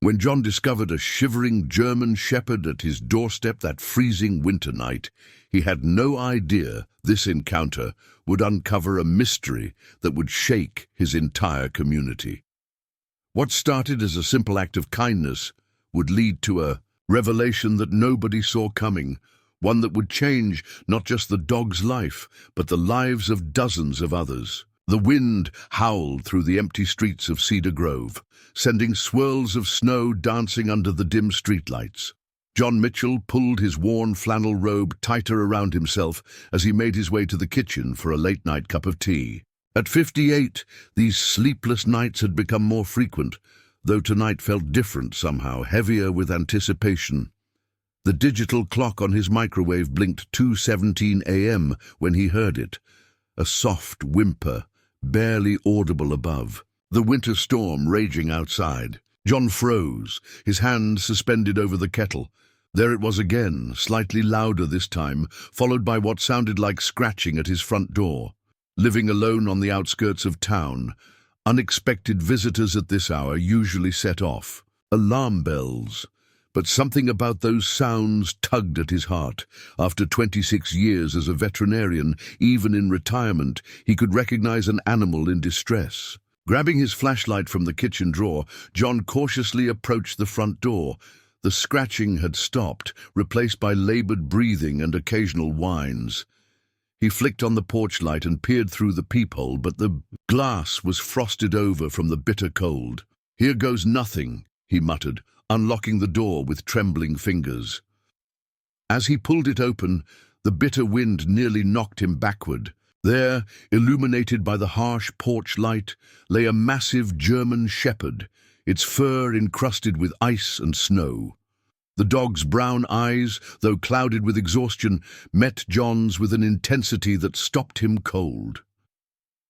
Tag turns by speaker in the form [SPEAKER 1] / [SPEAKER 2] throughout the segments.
[SPEAKER 1] When John discovered a shivering German shepherd at his doorstep that freezing winter night, he had no idea this encounter would uncover a mystery that would shake his entire community. What started as a simple act of kindness would lead to a revelation that nobody saw coming, one that would change not just the dog's life, but the lives of dozens of others. The wind howled through the empty streets of Cedar Grove, sending swirls of snow dancing under the dim streetlights. John Mitchell pulled his worn flannel robe tighter around himself as he made his way to the kitchen for a late-night cup of tea. At 58, these sleepless nights had become more frequent, though tonight felt different somehow, heavier with anticipation. The digital clock on his microwave blinked 2:17 a.m. when he heard it, a soft whimper, barely audible above. The winter storm raging outside. John froze, his hand suspended over the kettle. There it was again, slightly louder this time, followed by what sounded like scratching at his front door. Living alone on the outskirts of town, unexpected visitors at this hour usually set off alarm bells. But something about those sounds tugged at his heart. After 26 years as a veterinarian, even in retirement, he could recognize an animal in distress. Grabbing his flashlight from the kitchen drawer, John cautiously approached the front door. The scratching had stopped, replaced by labored breathing and occasional whines. He flicked on the porch light and peered through the peephole, but the glass was frosted over from the bitter cold. "Here goes nothing," he muttered, unlocking the door with trembling fingers. As he pulled it open, the bitter wind nearly knocked him backward. There, illuminated by the harsh porch light, lay a massive German shepherd, its fur encrusted with ice and snow. The dog's brown eyes, though clouded with exhaustion, met John's with an intensity that stopped him cold.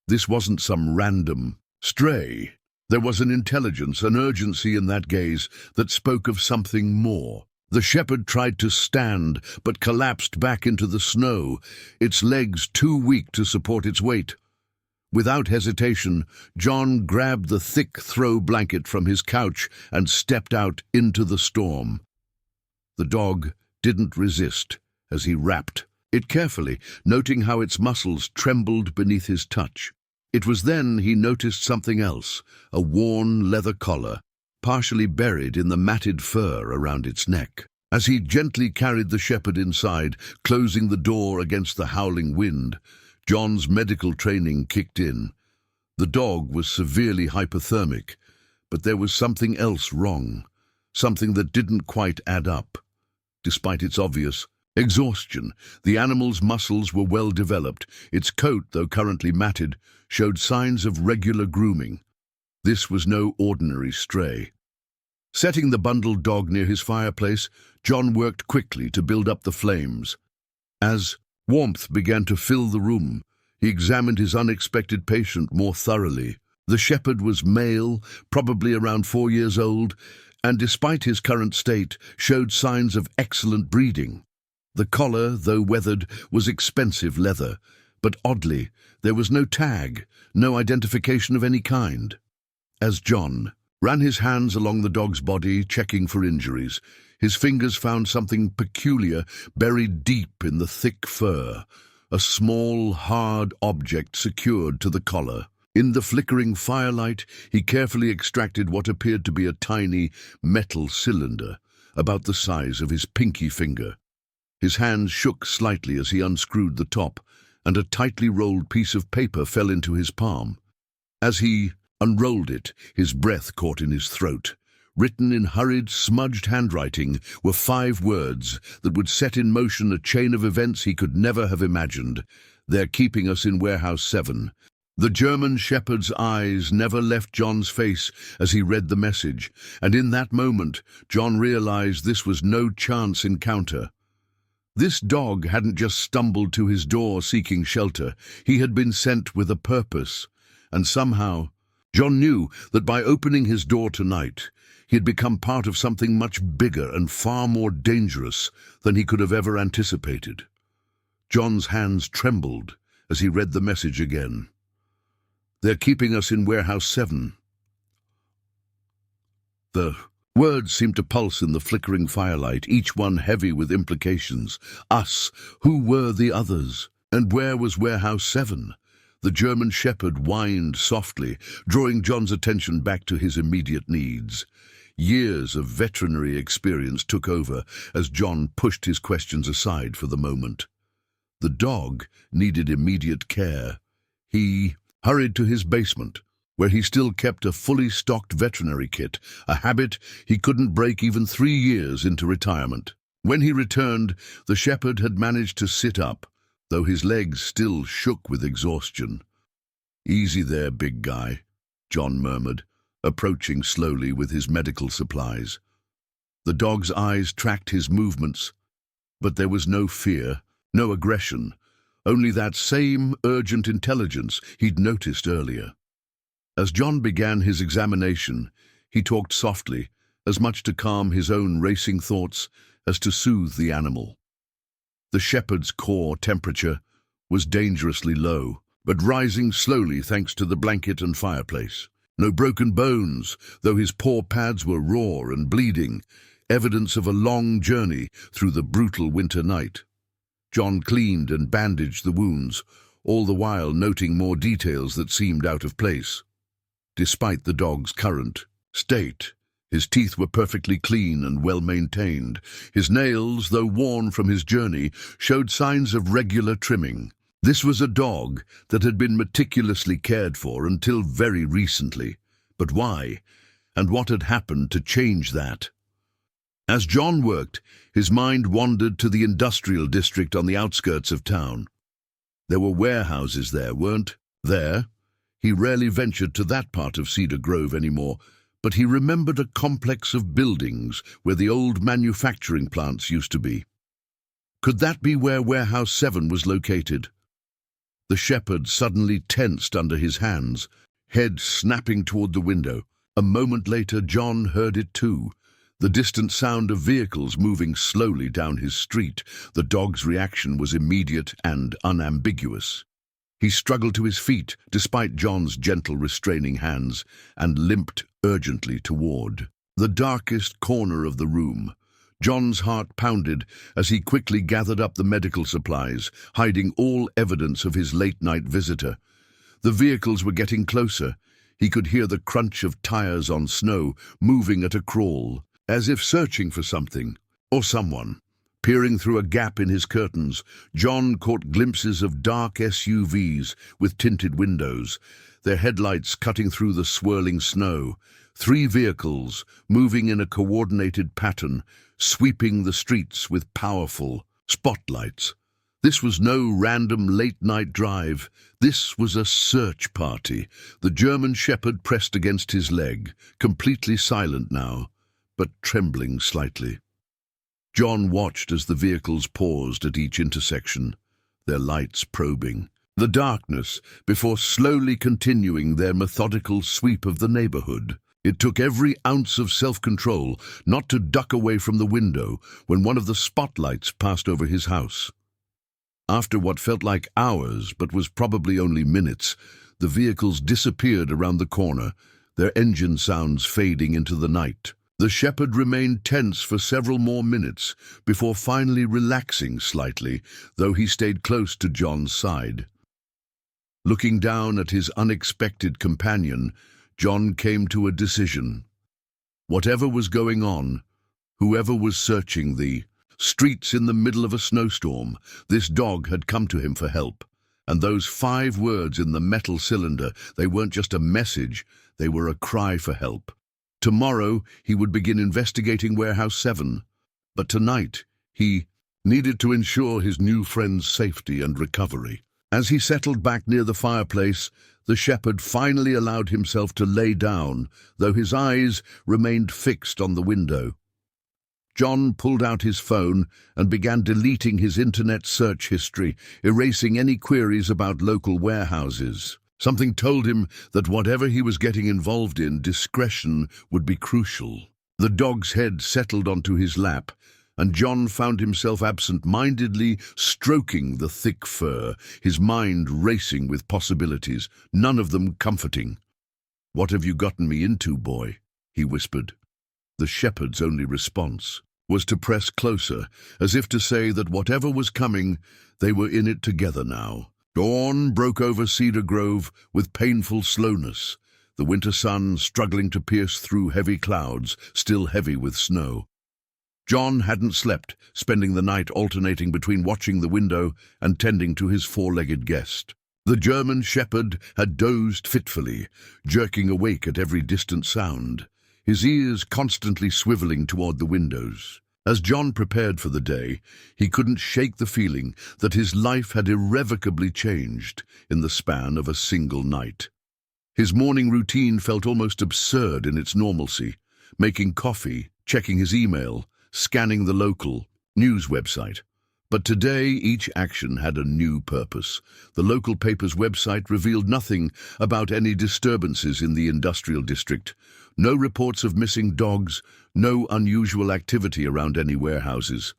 [SPEAKER 1] This wasn't some random stray. There was an intelligence, an urgency in that gaze that spoke of something more. The shepherd tried to stand, but collapsed back into the snow, its legs too weak to support its weight. Without hesitation, John grabbed the thick throw blanket from his couch and stepped out into the storm. The dog didn't resist as he wrapped it carefully, noting how its muscles trembled beneath his touch. It was then he noticed something else, a worn leather collar, partially buried in the matted fur around its neck. As he gently carried the shepherd inside, closing the door against the howling wind, John's medical training kicked in. The dog was severely hypothermic, but there was something else wrong, something that didn't quite add up. Despite its obvious exhaustion, the animal's muscles were well developed. Its coat, though currently matted, showed signs of regular grooming. This was no ordinary stray. Setting the bundled dog near his fireplace, John worked quickly to build up the flames. As warmth began to fill the room, he examined his unexpected patient more thoroughly. The shepherd was male, probably around 4 years old, and despite his current state, showed signs of excellent breeding. The collar, though weathered, was expensive leather, but oddly, there was no tag, no identification of any kind. As John ran his hands along the dog's body, checking for injuries, his fingers found something peculiar buried deep in the thick fur, a small, hard object secured to the collar. In the flickering firelight, he carefully extracted what appeared to be a tiny metal cylinder, about the size of his pinky finger. His hands shook slightly as he unscrewed the top, and a tightly rolled piece of paper fell into his palm. As he unrolled it, his breath caught in his throat. Written in hurried, smudged handwriting were 5 words that would set in motion a chain of events he could never have imagined. "They're keeping us in warehouse 7. The German shepherd's eyes never left John's face as he read the message, and in that moment, John realized this was no chance encounter. This dog hadn't just stumbled to his door seeking shelter. He had been sent with a purpose, and somehow, John knew that by opening his door tonight, he had become part of something much bigger and far more dangerous than he could have ever anticipated. John's hands trembled as he read the message again. "They're keeping us in warehouse 7. The Words seemed to pulse in the flickering firelight, each one heavy with implications. Us. Who were the others? And where was Warehouse 7? The German shepherd whined softly, drawing John's attention back to his immediate needs. Years of veterinary experience took over as John pushed his questions aside for the moment. The dog needed immediate care. He hurried to his basement, where he still kept a fully stocked veterinary kit, a habit he couldn't break even 3 years into retirement. When he returned, the shepherd had managed to sit up, though his legs still shook with exhaustion. "Easy there, big guy," John murmured, approaching slowly with his medical supplies. The dog's eyes tracked his movements, but there was no fear, no aggression, only that same urgent intelligence he'd noticed earlier. As John began his examination, he talked softly, as much to calm his own racing thoughts as to soothe the animal. The shepherd's core temperature was dangerously low, but rising slowly thanks to the blanket and fireplace. No broken bones, though his paw pads were raw and bleeding, evidence of a long journey through the brutal winter night. John cleaned and bandaged the wounds, all the while noting more details that seemed out of place. Despite the dog's current state, his teeth were perfectly clean and well-maintained. His nails, though worn from his journey, showed signs of regular trimming. This was a dog that had been meticulously cared for until very recently. But why? And what had happened to change that? As John worked, his mind wandered to the industrial district on the outskirts of town. There were warehouses there, weren't there? He rarely ventured to that part of Cedar Grove anymore, but he remembered a complex of buildings where the old manufacturing plants used to be. Could that be where Warehouse 7 was located? The shepherd suddenly tensed under his hands, head snapping toward the window. A moment later, John heard it too. The distant sound of vehicles moving slowly down his street. The dog's reaction was immediate and unambiguous. He struggled to his feet, despite John's gentle restraining hands, and limped urgently toward the darkest corner of the room. John's heart pounded as he quickly gathered up the medical supplies, hiding all evidence of his late-night visitor. The vehicles were getting closer. He could hear the crunch of tires on snow, moving at a crawl, as if searching for something or someone. Peering through a gap in his curtains, John caught glimpses of dark SUVs with tinted windows, their headlights cutting through the swirling snow. 3 vehicles, moving in a coordinated pattern, sweeping the streets with powerful spotlights. This was no random late-night drive. This was a search party. The German shepherd pressed against his leg, completely silent now, but trembling slightly. John watched as the vehicles paused at each intersection, their lights probing the darkness before slowly continuing their methodical sweep of the neighborhood. It took every ounce of self-control not to duck away from the window when one of the spotlights passed over his house. After what felt like hours, but was probably only minutes, the vehicles disappeared around the corner, their engine sounds fading into the night. The shepherd remained tense for several more minutes before finally relaxing slightly, though he stayed close to John's side. Looking down at his unexpected companion, John came to a decision. Whatever was going on, whoever was searching the streets in the middle of a snowstorm, this dog had come to him for help. And those 5 words in the metal cylinder, they weren't just a message, they were a cry for help. Tomorrow, he would begin investigating Warehouse 7. But tonight, he needed to ensure his new friend's safety and recovery. As he settled back near the fireplace, the shepherd finally allowed himself to lay down, though his eyes remained fixed on the window. John pulled out his phone and began deleting his internet search history, erasing any queries about local warehouses. Something told him that whatever he was getting involved in, discretion would be crucial. The dog's head settled onto his lap, and John found himself absent-mindedly stroking the thick fur, his mind racing with possibilities, none of them comforting. "What have you gotten me into, boy?" he whispered. The shepherd's only response was to press closer, as if to say that whatever was coming, they were in it together now. Dawn broke over Cedar Grove with painful slowness, the winter sun struggling to pierce through heavy clouds, still heavy with snow. John hadn't slept, spending the night alternating between watching the window and tending to his four-legged guest. The German shepherd had dozed fitfully, jerking awake at every distant sound, his ears constantly swiveling toward the windows. As John prepared for the day, he couldn't shake the feeling that his life had irrevocably changed in the span of a single night. His morning routine felt almost absurd in its normalcy, making coffee, checking his email, scanning the local news website. But today, each action had a new purpose. The local paper's website revealed nothing about any disturbances in the industrial district. No reports of missing dogs, no unusual activity around any warehouses.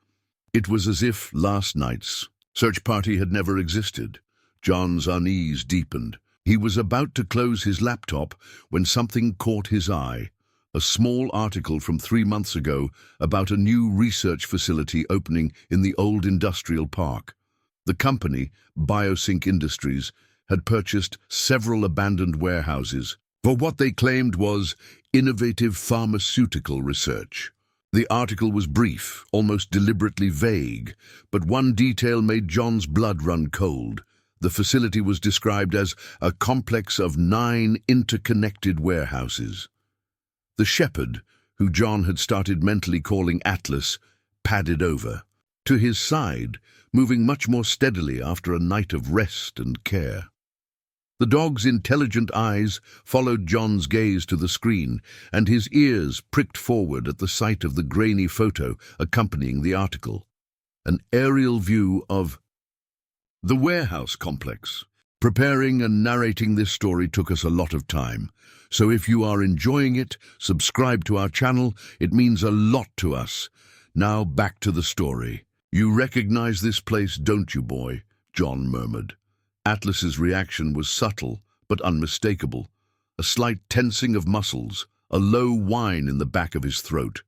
[SPEAKER 1] It was as if last night's search party had never existed. John's unease deepened. He was about to close his laptop when something caught his eye. A small article from 3 months ago about a new research facility opening in the old industrial park. The company, Biosync Industries, had purchased several abandoned warehouses for what they claimed was innovative pharmaceutical research. The article was brief, almost deliberately vague, but one detail made John's blood run cold. The facility was described as a complex of 9 interconnected warehouses. The shepherd, who John had started mentally calling Atlas, padded over, to his side, moving much more steadily after a night of rest and care. The dog's intelligent eyes followed John's gaze to the screen, and his ears pricked forward at the sight of the grainy photo accompanying the article. An aerial view of the warehouse complex. Preparing and narrating this story took us a lot of time, so if you are enjoying it, subscribe to our channel. It means a lot to us. Now back to the story. "You recognize this place, don't you, boy?" John murmured. Atlas's reaction was subtle but unmistakable. A slight tensing of muscles, a low whine in the back of his throat.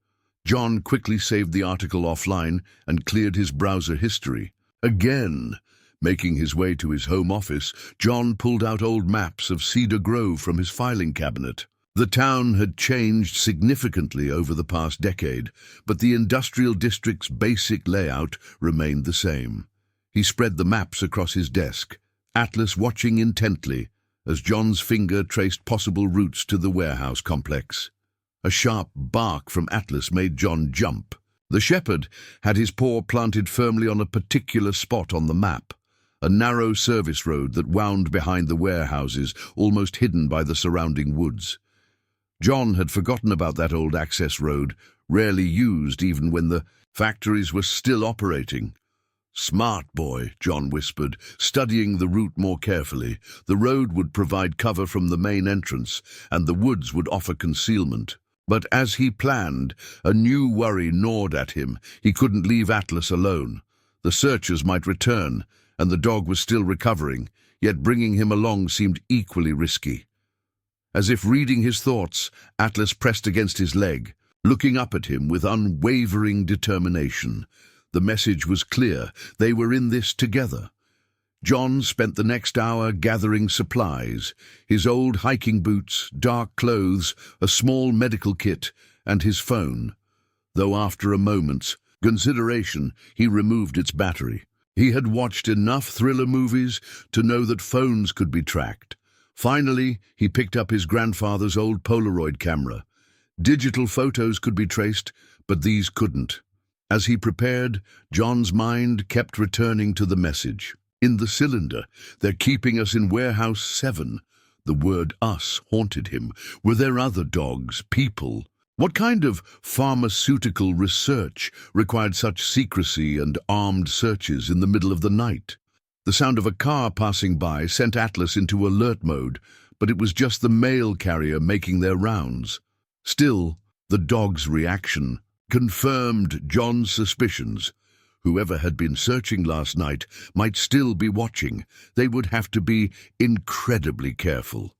[SPEAKER 1] John quickly saved the article offline and cleared his browser history. Again, making his way to his home office, John pulled out old maps of Cedar Grove from his filing cabinet. The town had changed significantly over the past decade, but the industrial district's basic layout remained the same. He spread the maps across his desk, Atlas watching intently as John's finger traced possible routes to the warehouse complex. A sharp bark from Atlas made John jump. The shepherd had his paw planted firmly on a particular spot on the map, a narrow service road that wound behind the warehouses, almost hidden by the surrounding woods. John had forgotten about that old access road, rarely used even when the factories were still operating. "Smart boy," John whispered, studying the route more carefully. The road would provide cover from the main entrance, and the woods would offer concealment. But as he planned, a new worry gnawed at him. He couldn't leave Atlas alone. The searchers might return, and the dog was still recovering, yet bringing him along seemed equally risky. As if reading his thoughts, Atlas pressed against his leg, looking up at him with unwavering determination. The message was clear. They were in this together. John spent the next hour gathering supplies, his old hiking boots, dark clothes, a small medical kit, and his phone, though after a moment's consideration he removed its battery. He had watched enough thriller movies to know that phones could be tracked. Finally, he picked up his grandfather's old Polaroid camera. Digital photos could be traced, but these couldn't. As he prepared, John's mind kept returning to the message. "In the cylinder, they're keeping us in warehouse 7. The word us haunted him. Were there other dogs, people? What kind of pharmaceutical research required such secrecy and armed searches in the middle of the night? The sound of a car passing by sent Atlas into alert mode, but it was just the mail carrier making their rounds. Still, the dog's reaction confirmed John's suspicions. Whoever had been searching last night might still be watching. They would have to be incredibly careful.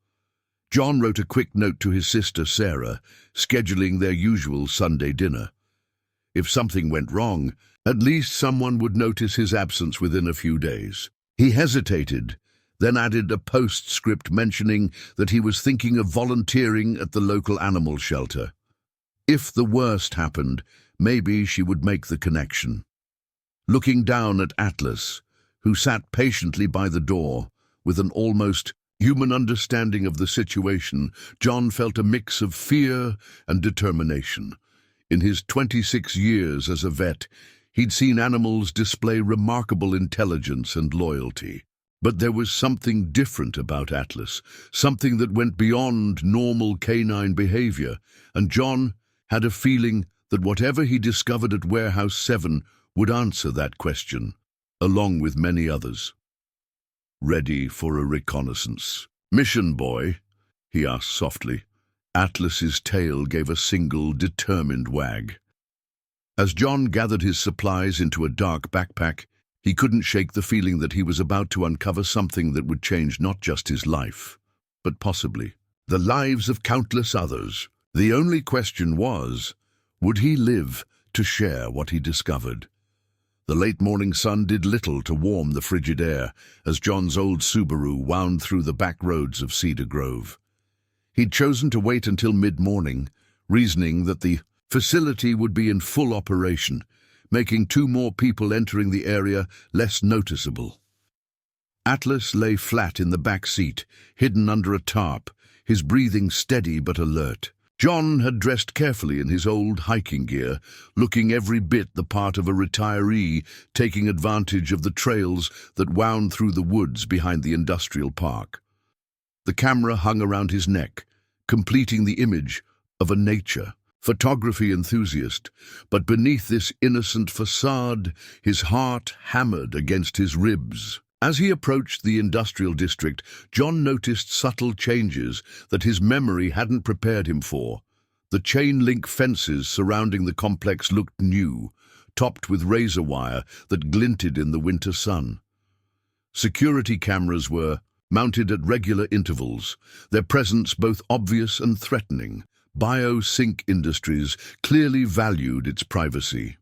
[SPEAKER 1] John wrote a quick note to his sister Sarah, scheduling their usual Sunday dinner. If something went wrong, at least someone would notice his absence within a few days. He hesitated, then added a postscript mentioning that he was thinking of volunteering at the local animal shelter. If the worst happened, maybe she would make the connection. Looking down at Atlas, who sat patiently by the door, with an almost human understanding of the situation, John felt a mix of fear and determination. In his 26 years as a vet, he'd seen animals display remarkable intelligence and loyalty. But there was something different about Atlas, something that went beyond normal canine behavior, and John had a feeling that whatever he discovered at Warehouse 7 would answer that question, along with many others. "Ready for a reconnaissance. Mission, boy?" he asked softly. Atlas's tail gave a single, determined wag. As John gathered his supplies into a dark backpack, he couldn't shake the feeling that he was about to uncover something that would change not just his life, but possibly the lives of countless others. The only question was, would he live to share what he discovered? The late morning sun did little to warm the frigid air as John's old Subaru wound through the back roads of Cedar Grove. He'd chosen to wait until mid-morning, reasoning that the facility would be in full operation, making 2 more people entering the area less noticeable. Atlas lay flat in the back seat, hidden under a tarp, his breathing steady but alert. John had dressed carefully in his old hiking gear, looking every bit the part of a retiree taking advantage of the trails that wound through the woods behind the industrial park. The camera hung around his neck, completing the image of a nature photography enthusiast, but beneath this innocent facade, his heart hammered against his ribs. As he approached the industrial district, John noticed subtle changes that his memory hadn't prepared him for. The chain-link fences surrounding the complex looked new, topped with razor wire that glinted in the winter sun. Security cameras were mounted at regular intervals, their presence both obvious and threatening. BioSync Industries clearly valued its privacy.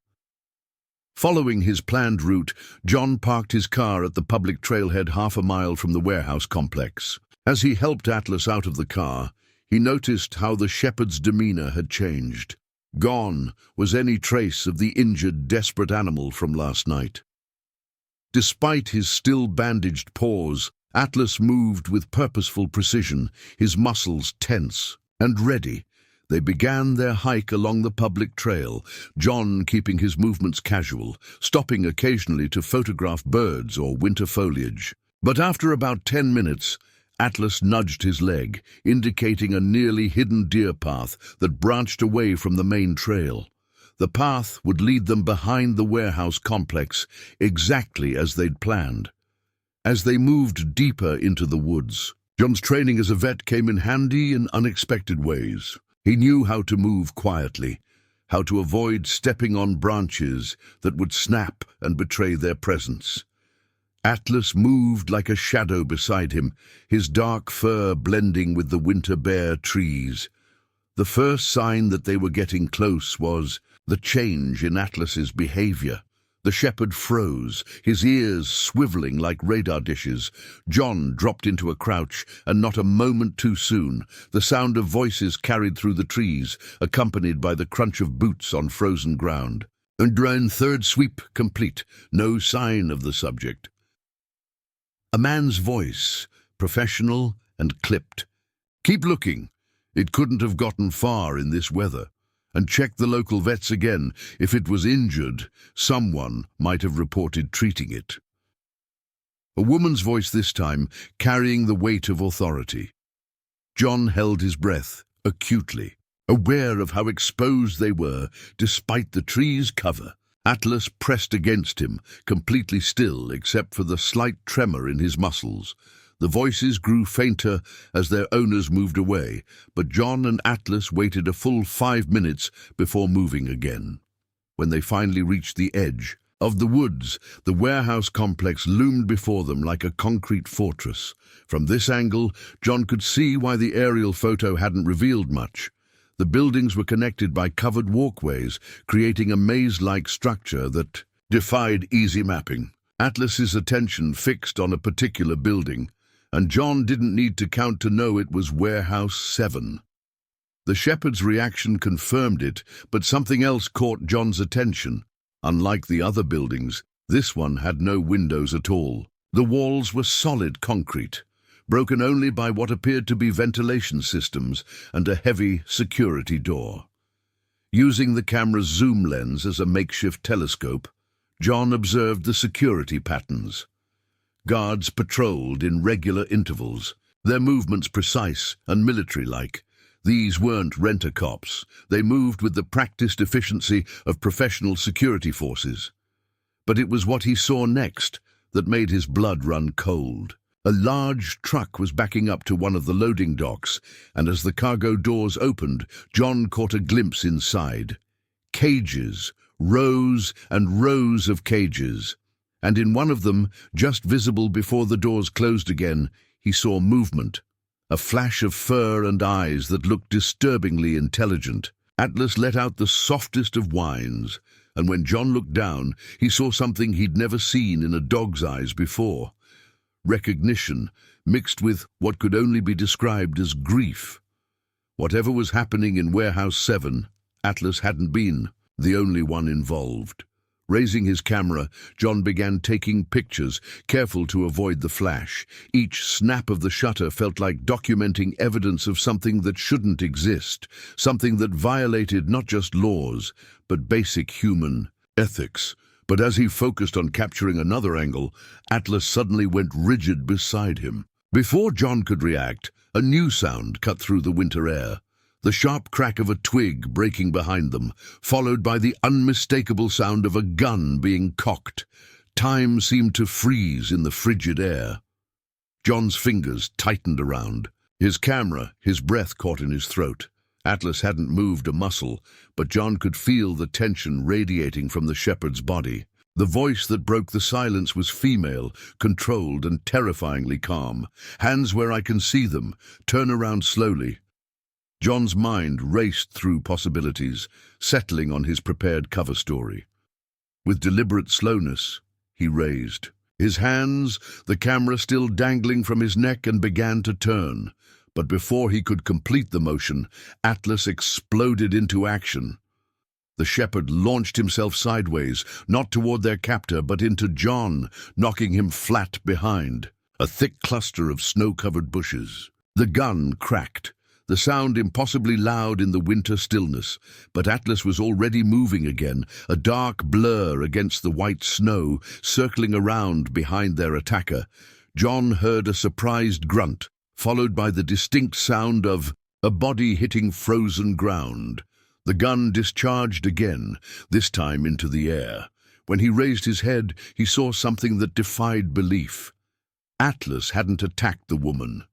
[SPEAKER 1] Following his planned route, John parked his car at the public trailhead half a mile from the warehouse complex. As he helped Atlas out of the car, he noticed how the shepherd's demeanor had changed. Gone was any trace of the injured, desperate animal from last night. Despite his still bandaged paws, Atlas moved with purposeful precision, his muscles tense and ready. They began their hike along the public trail, John keeping his movements casual, stopping occasionally to photograph birds or winter foliage. But after about 10 minutes, Atlas nudged his leg, indicating a nearly hidden deer path that branched away from the main trail. The path would lead them behind the warehouse complex, exactly as they'd planned. As they moved deeper into the woods, John's training as a vet came in handy in unexpected ways. He knew how to move quietly, how to avoid stepping on branches that would snap and betray their presence. Atlas moved like a shadow beside him, his dark fur blending with the winter bare trees. The first sign that they were getting close was the change in Atlas's behavior. The shepherd froze, his ears swiveling like radar dishes. John dropped into a crouch, and not a moment too soon, the sound of voices carried through the trees, accompanied by the crunch of boots on frozen ground. And then third sweep complete, no sign of the subject. A man's voice, professional and clipped. "Keep looking. It couldn't have gotten far in this weather. And check the local vets again. If it was injured, someone might have reported treating it." A woman's voice this time, carrying the weight of authority. John held his breath, acutely, aware of how exposed they were despite the tree's cover. Atlas pressed against him, completely still except for the slight tremor in his muscles. The voices grew fainter as their owners moved away, but John and Atlas waited a full 5 minutes before moving again. When they finally reached the edge, Of the woods, the warehouse complex loomed before them like a concrete fortress. From this angle, John could see why the aerial photo hadn't revealed much. The buildings were connected by covered walkways, creating a maze-like structure that defied easy mapping. Atlas's attention fixed on a particular building, and John didn't need to count to know it was Warehouse 7. The shepherd's reaction confirmed it, but something else caught John's attention. Unlike the other buildings, this one had no windows at all. The walls were solid concrete, broken only by what appeared to be ventilation systems and a heavy security door. Using the camera's zoom lens as a makeshift telescope, John observed the security patterns. Guards patrolled in regular intervals, their movements precise and military-like. These weren't rent-a-cops. They moved with the practiced efficiency of professional security forces. But it was what he saw next that made his blood run cold. A large truck was backing up to one of the loading docks, and as the cargo doors opened, John caught a glimpse inside. Cages, rows and rows of cages. And in one of them, just visible before the doors closed again, he saw movement. A flash of fur and eyes that looked disturbingly intelligent. Atlas let out the softest of whines, and when John looked down, he saw something he'd never seen in a dog's eyes before. Recognition, mixed with what could only be described as grief. Whatever was happening in Warehouse 7, Atlas hadn't been the only one involved. Raising his camera, John began taking pictures, careful to avoid the flash. Each snap of the shutter felt like documenting evidence of something that shouldn't exist, something that violated not just laws, but basic human ethics. But as he focused on capturing another angle, Atlas suddenly went rigid beside him. Before John could react, a new sound cut through the winter air. The sharp crack of a twig breaking behind them, followed by the unmistakable sound of a gun being cocked. Time seemed to freeze in the frigid air. John's fingers tightened around. His camera, his breath caught in his throat. Atlas hadn't moved a muscle, but John could feel the tension radiating from the shepherd's body. The voice that broke the silence was female, controlled and terrifyingly calm. "Hands where I can see them. Turn around slowly." John's mind raced through possibilities, settling on his prepared cover story. With deliberate slowness, he raised his hands, the camera still dangling from his neck, and began to turn. But before he could complete the motion, Atlas exploded into action. The shepherd launched himself sideways, not toward their captor, but into John, knocking him flat behind. A thick cluster of snow-covered bushes. The gun cracked. The sound impossibly loud in the winter stillness, but Atlas was already moving again, a dark blur against the white snow, circling around behind their attacker. John heard a surprised grunt, followed by the distinct sound of a body hitting frozen ground. The gun discharged again, this time into the air. When he raised his head, he saw something that defied belief. Atlas hadn't attacked the woman.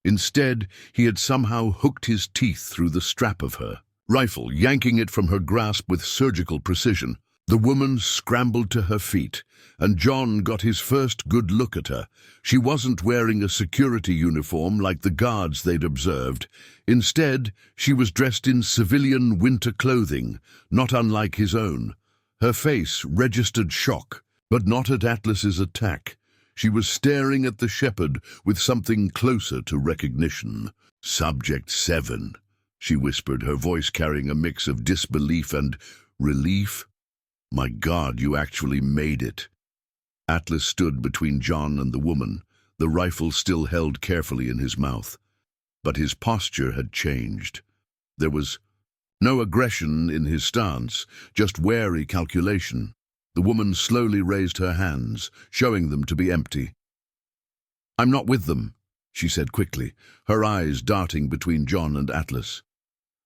[SPEAKER 1] Instead, he had somehow hooked his teeth through the strap of her rifle, yanking it from her grasp with surgical precision. The woman scrambled to her feet, and John got his first good look at her. She wasn't wearing a security uniform like the guards they'd observed. Instead, she was dressed in civilian winter clothing, not unlike his own. Her face registered shock, but not at Atlas's attack. She was staring at the shepherd with something closer to recognition. "Subject 7, she whispered, her voice carrying a mix of disbelief and relief. "My God, you actually made it." Atlas stood between John and the woman, the rifle still held carefully in his mouth. But his posture had changed. There was no aggression in his stance, just wary calculation. The woman slowly raised her hands, showing them to be empty. "I'm not with them," she said quickly, her eyes darting between John and Atlas.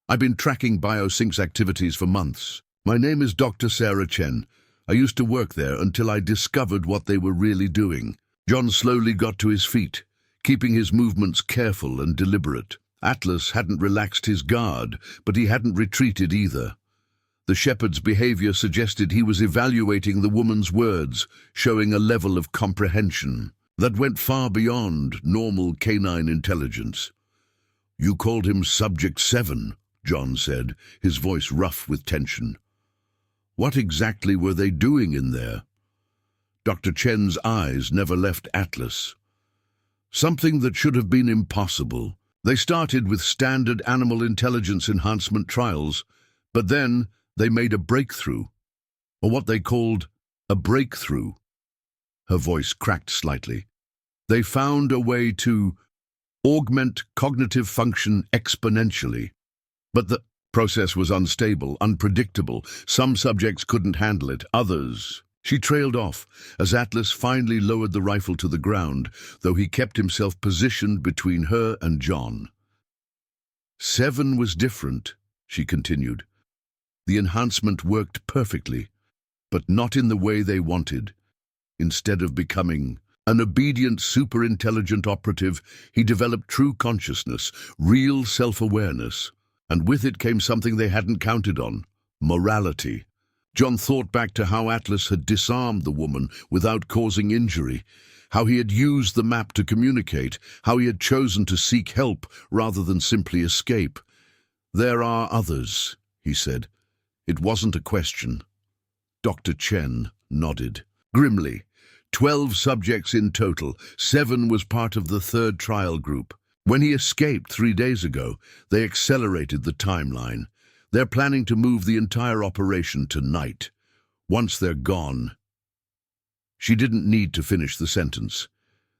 [SPEAKER 1] "I've been tracking BioSync's activities for months. My name is Dr. Sarah Chen. I used to work there until I discovered what they were really doing." John slowly got to his feet, keeping his movements careful and deliberate. Atlas hadn't relaxed his guard, but he hadn't retreated either. The shepherd's behavior suggested he was evaluating the woman's words, showing a level of comprehension that went far beyond normal canine intelligence. "You called him Subject 7, John said, his voice rough with tension. "What exactly were they doing in there?" Dr. Chen's eyes never left Atlas. "Something that should have been impossible. They started with standard animal intelligence enhancement trials, but then they made a breakthrough, or what they called a breakthrough." Her voice cracked slightly. "They found a way to augment cognitive function exponentially. But the process was unstable, unpredictable. Some subjects couldn't handle it, others—" She trailed off as Atlas finally lowered the rifle to the ground, though he kept himself positioned between her and John. "7 was different," she continued. "The enhancement worked perfectly, but not in the way they wanted. Instead of becoming an obedient, super-intelligent operative, he developed true consciousness, real self-awareness, and with it came something they hadn't counted on: morality." John thought back to how Atlas had disarmed the woman without causing injury, how he had used the map to communicate, how he had chosen to seek help rather than simply escape. "There are others," he said. It wasn't a question. Dr. Chen nodded. Grimly, 12 subjects in total. 7 was part of the third trial group. When he escaped 3 days ago, they accelerated the timeline. They're planning to move the entire operation tonight. Once they're gone. She didn't need to finish the sentence.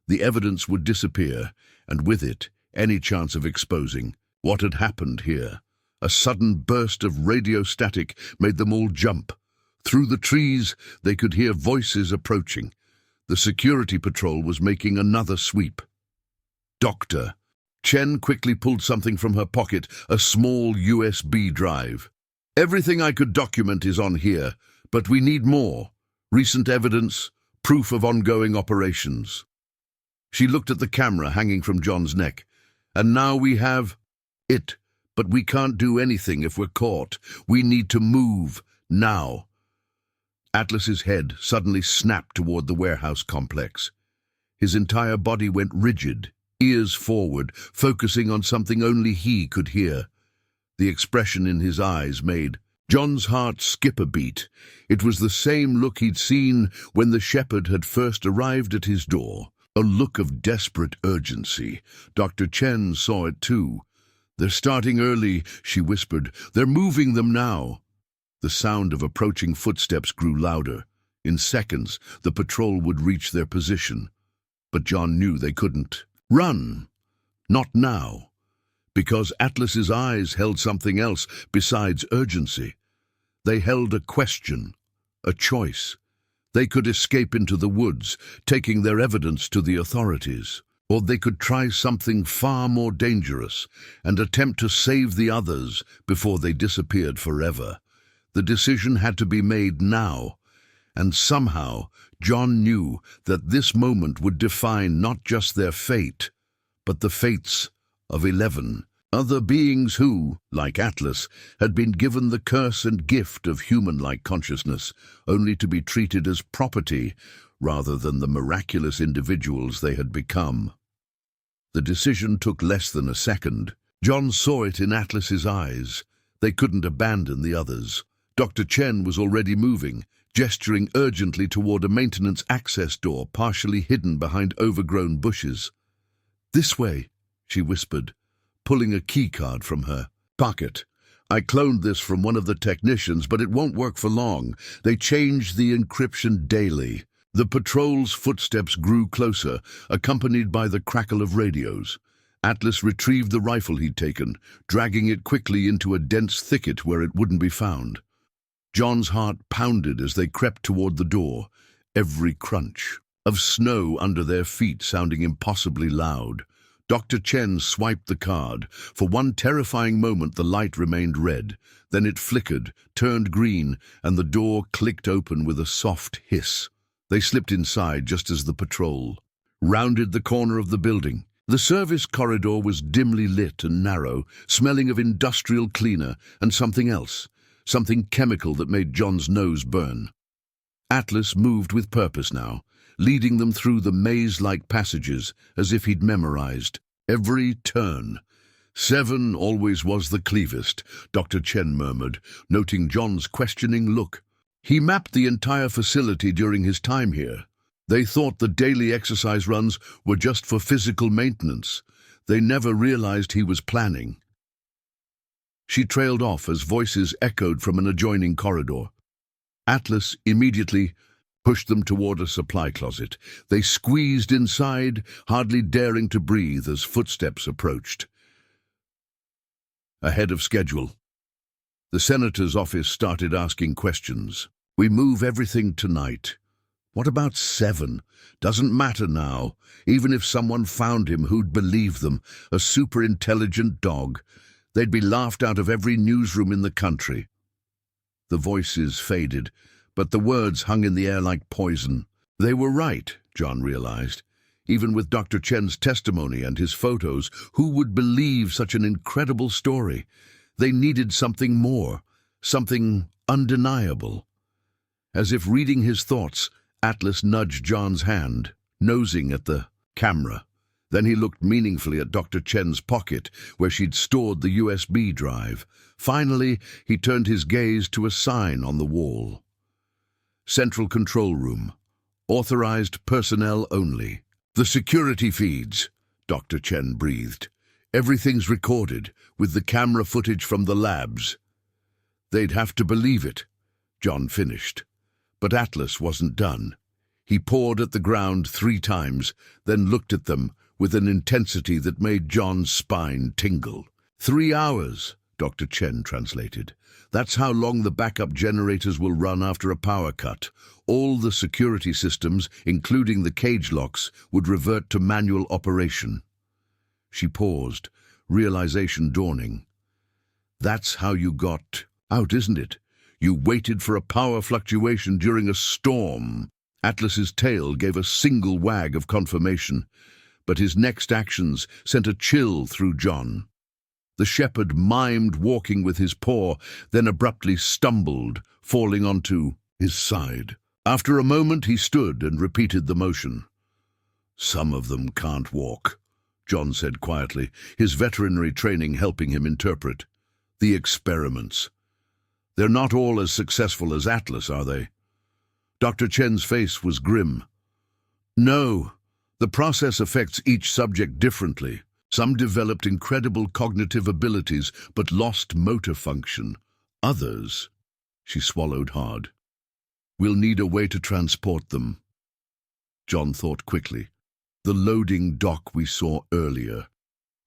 [SPEAKER 1] The evidence would disappear, and with it, any chance of exposing what had happened here. A sudden burst of radio static made them all jump. Through the trees, they could hear voices approaching. The security patrol was making another sweep. "Doctor." Chen quickly pulled something from her pocket, a small USB drive. "Everything I could document is on here, but we need more. Recent evidence, proof of ongoing operations." She looked at the camera hanging from John's neck. "And now we have it, but we can't do anything if we're caught. We need to move, now." Atlas's head suddenly snapped toward the warehouse complex. His entire body went rigid, ears forward, focusing on something only he could hear. The expression in his eyes made John's heart skip a beat. It was the same look he'd seen when the shepherd had first arrived at his door, a look of desperate urgency. Dr. Chen saw it too. "They're starting early," she whispered. "They're moving them now." The sound of approaching footsteps grew louder. In seconds, the patrol would reach their position. But John knew they couldn't run. Not now. Because Atlas's eyes held something else besides urgency. They held a question, a choice. They could escape into the woods, taking their evidence to the authorities. Or they could try something far more dangerous and attempt to save the others before they disappeared forever. The decision had to be made now, and somehow John knew that this moment would define not just their fate, but the fates of 11 other beings who, like Atlas, had been given the curse and gift of human-like consciousness, only to be treated as property rather than the miraculous individuals they had become. The decision took less than a second. John saw it in Atlas's eyes. They couldn't abandon the others. Dr. Chen was already moving, gesturing urgently toward a maintenance access door partially hidden behind overgrown bushes. "This way," she whispered, pulling a keycard from her pocket. "I cloned this from one of the technicians, but it won't work for long. They change the encryption daily." The patrol's footsteps grew closer, accompanied by the crackle of radios. Atlas retrieved the rifle he'd taken, dragging it quickly into a dense thicket where it wouldn't be found. John's heart pounded as they crept toward the door, every crunch of snow under their feet sounding impossibly loud. Dr. Chen swiped the card. For one terrifying moment the light remained red. Then it flickered, turned green, and the door clicked open with a soft hiss. They slipped inside just as the patrol rounded the corner of the building. The service corridor was dimly lit and narrow, smelling of industrial cleaner and something else. something chemical that made John's nose burn. Atlas moved with purpose now, leading them through the maze-like passages as if he'd memorized every turn. 7 always was the cleavest, Dr. Chen murmured, noting John's questioning look. He mapped the entire facility during his time here. They thought the daily exercise runs were just for physical maintenance. They never realized he was planning. She trailed off as voices echoed from an adjoining corridor. Atlas immediately pushed them toward a supply closet. They squeezed inside, hardly daring to breathe as footsteps approached. Ahead of schedule. The senator's office started asking questions. We move everything tonight. What about 7? Doesn't matter now. Even if someone found him, who'd believe them? A super-intelligent dog. They'd be laughed out of every newsroom in the country. The voices faded, but the words hung in the air like poison. They were right, John realized. Even with Dr. Chen's testimony and his photos, who would believe such an incredible story? They needed something more, something undeniable. As if reading his thoughts, Atlas nudged John's hand, nosing at the camera. Then he looked meaningfully at Dr. Chen's pocket, where she'd stored the USB drive. Finally, he turned his gaze to a sign on the wall. Central Control Room. Authorized personnel only. The security feeds, Dr. Chen breathed. Everything's recorded, with the camera footage from the labs. They'd have to believe it, John finished. But Atlas wasn't done. He pawed at the ground 3 times, then looked at them with an intensity that made John's spine tingle. 3 hours, Dr. Chen translated. That's how long the backup generators will run after a power cut. All the security systems, including the cage locks, would revert to manual operation. She paused, realization dawning. That's how you got out, isn't it? You waited for a power fluctuation during a storm. Atlas's tail gave a single wag of confirmation, but his next actions sent a chill through John. The shepherd mimed walking with his paw, then abruptly stumbled, falling onto his side. After a moment he stood and repeated the motion. Some of them can't walk, John said quietly, his veterinary training helping him interpret. The experiments. They're not all as successful as Atlas, are they? Dr. Chen's face was grim. No, the process affects each subject differently. Some developed incredible cognitive abilities but lost motor function. Others, she swallowed hard. We'll need a way to transport them. John thought quickly. The loading dock we saw earlier.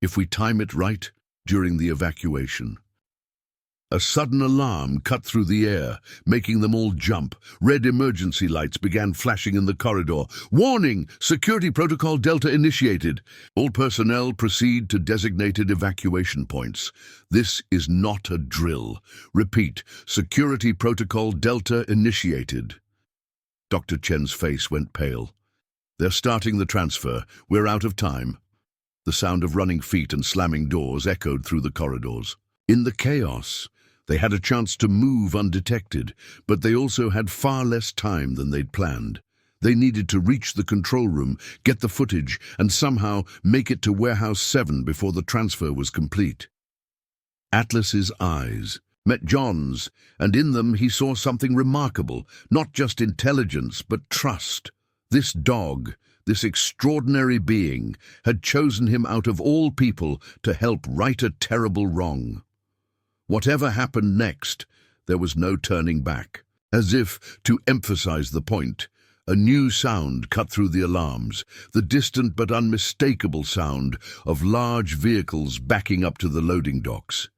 [SPEAKER 1] If we time it right, during the evacuation. A sudden alarm cut through the air, making them all jump. Red emergency lights began flashing in the corridor. Warning! Security Protocol Delta initiated. All personnel proceed to designated evacuation points. This is not a drill. Repeat, Security Protocol Delta initiated. Dr. Chen's face went pale. They're starting the transfer. We're out of time. The sound of running feet and slamming doors echoed through the corridors. In the chaos, they had a chance to move undetected, but they also had far less time than they'd planned. They needed to reach the control room, get the footage, and somehow make it to Warehouse 7 before the transfer was complete. Atlas's eyes met John's, and in them he saw something remarkable, not just intelligence, but trust. This dog, this extraordinary being, had chosen him out of all people to help right a terrible wrong. Whatever happened next, there was no turning back. As if to emphasize the point, a new sound cut through the alarms, the distant but unmistakable sound of large vehicles backing up to the loading docks.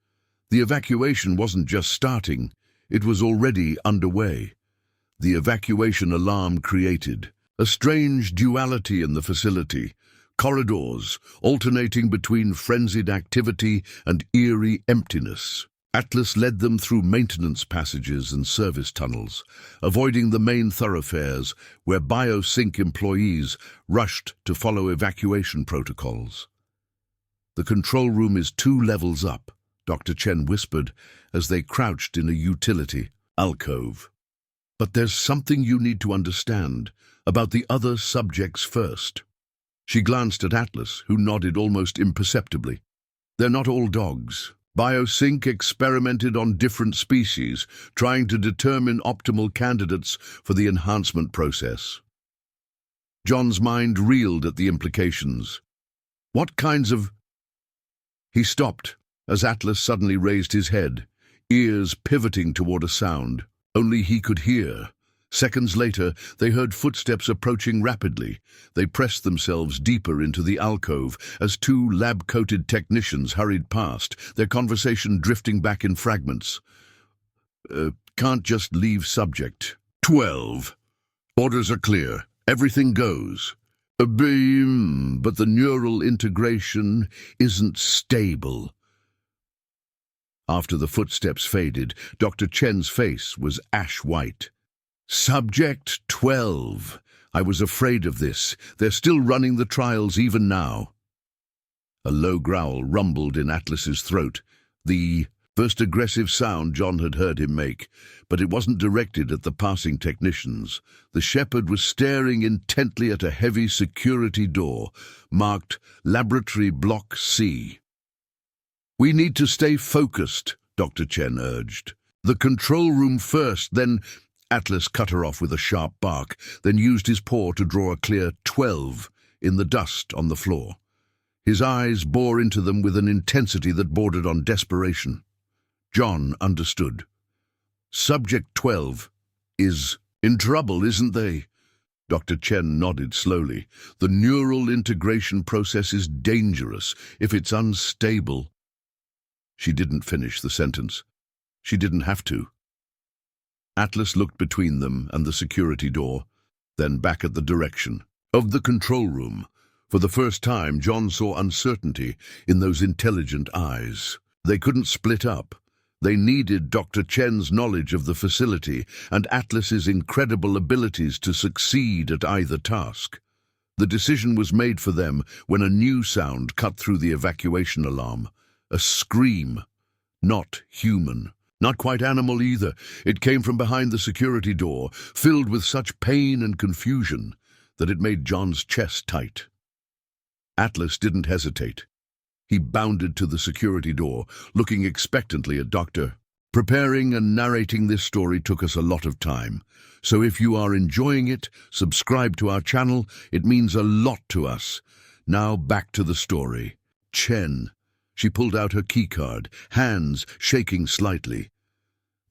[SPEAKER 1] The evacuation wasn't just starting, it was already underway. The evacuation alarm created a strange duality in the facility, corridors alternating between frenzied activity and eerie emptiness. Atlas led them through maintenance passages and service tunnels, avoiding the main thoroughfares where BioSync employees rushed to follow evacuation protocols. The control room is 2 levels up, Dr. Chen whispered as they crouched in a utility alcove. "But there's something you need to understand about the other subjects first." She glanced at Atlas, who nodded almost imperceptibly. "They're not all dogs. BioSync experimented on different species, trying to determine optimal candidates for the enhancement process." John's mind reeled at the implications. "What kinds of—" He stopped as Atlas suddenly raised his head, ears pivoting toward a sound only he could hear. Seconds later, they heard footsteps approaching rapidly. They pressed themselves deeper into the alcove as two lab-coated technicians hurried past, their conversation drifting back in fragments. Can't just leave subject. 12. Orders are clear. Everything goes. But the neural integration isn't stable." After the footsteps faded, Dr. Chen's face was ash-white. "Subject 12. I was afraid of this. They're still running the trials even now." A low growl rumbled in Atlas's throat, the first aggressive sound John had heard him make, but it wasn't directed at the passing technicians. The shepherd was staring intently at a heavy security door, marked Laboratory Block C. "We need to stay focused," Dr. Chen urged. "The control room first, then—" Atlas cut her off with a sharp bark, then used his paw to draw a clear 12 in the dust on the floor. His eyes bore into them with an intensity that bordered on desperation. John understood. "Subject 12 is in trouble, isn't they?" Dr. Chen nodded slowly. "The neural integration process is dangerous if it's unstable." She didn't finish the sentence. She didn't have to. Atlas looked between them and the security door, then back at the direction of the control room. For the first time, John saw uncertainty in those intelligent eyes. They couldn't split up. They needed Dr. Chen's knowledge of the facility and Atlas's incredible abilities to succeed at either task. The decision was made for them when a new sound cut through the evacuation alarm. A scream. Not human. Not quite animal either. It came from behind the security door, filled with such pain and confusion that it made John's chest tight. Atlas didn't hesitate. He bounded to the security door, looking expectantly at Dr. Preparing and narrating this story took us a lot of time, so if you are enjoying it, subscribe to our channel. It means a lot to us. Now back to the story. Chen. She pulled out her keycard, hands shaking slightly.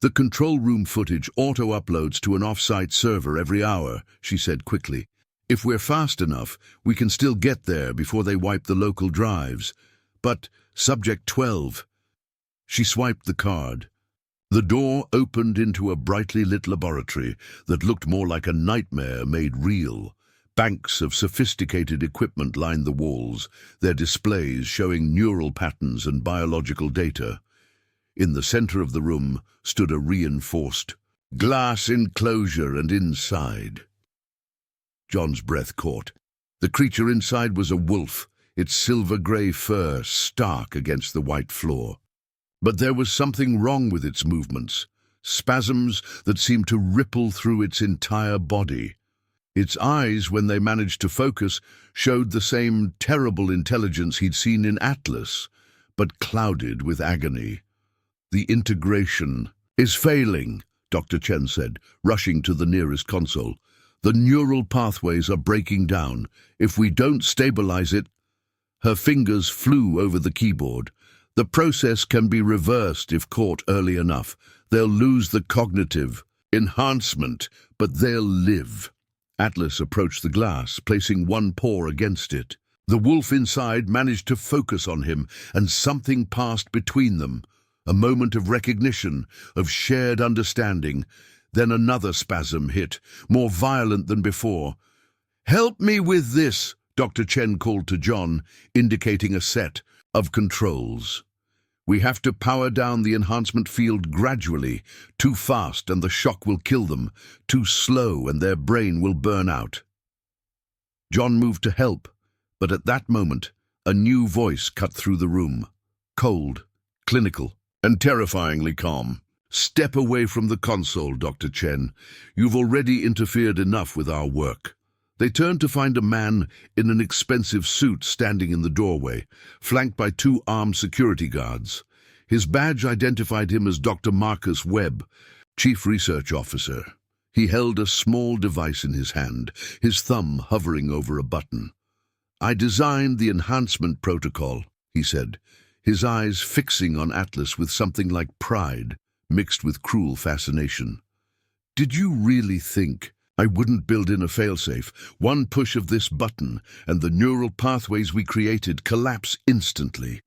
[SPEAKER 1] "The control room footage auto-uploads to an off-site server every hour," she said quickly. "If we're fast enough, we can still get there before they wipe the local drives. But Subject 12... She swiped the card. The door opened into a brightly lit laboratory that looked more like a nightmare made real. Banks of sophisticated equipment lined the walls, their displays showing neural patterns and biological data. In the center of the room stood a reinforced glass enclosure, and inside... John's breath caught. The creature inside was a wolf, its silver-gray fur stark against the white floor. But there was something wrong with its movements, spasms that seemed to ripple through its entire body. Its eyes, when they managed to focus, showed the same terrible intelligence he'd seen in Atlas, but clouded with agony. "The integration is failing," Dr. Chen said, rushing to the nearest console. "The neural pathways are breaking down. If we don't stabilize it—" Her fingers flew over the keyboard. "The process can be reversed if caught early enough. They'll lose the cognitive enhancement, but they'll live." Atlas approached the glass, placing one paw against it. The wolf inside managed to focus on him, and something passed between them. A moment of recognition, of shared understanding. Then another spasm hit, more violent than before. "Help me with this," Dr. Chen called to John, indicating a set of controls. "We have to power down the enhancement field gradually. Too fast and the shock will kill them. Too slow and their brain will burn out." John moved to help, but at that moment, a new voice cut through the room. Cold, clinical, and terrifyingly calm. "Step away from the console, Dr. Chen. You've already interfered enough with our work." They turned to find a man in an expensive suit standing in the doorway, flanked by 2 armed security guards. His badge identified him as Dr. Marcus Webb, Chief Research Officer. He held a small device in his hand, his thumb hovering over a button. "I designed the enhancement protocol," he said, his eyes fixing on Atlas with something like pride, mixed with cruel fascination. "Did you really think I wouldn't build in a failsafe? One push of this button, and the neural pathways we created collapse instantly."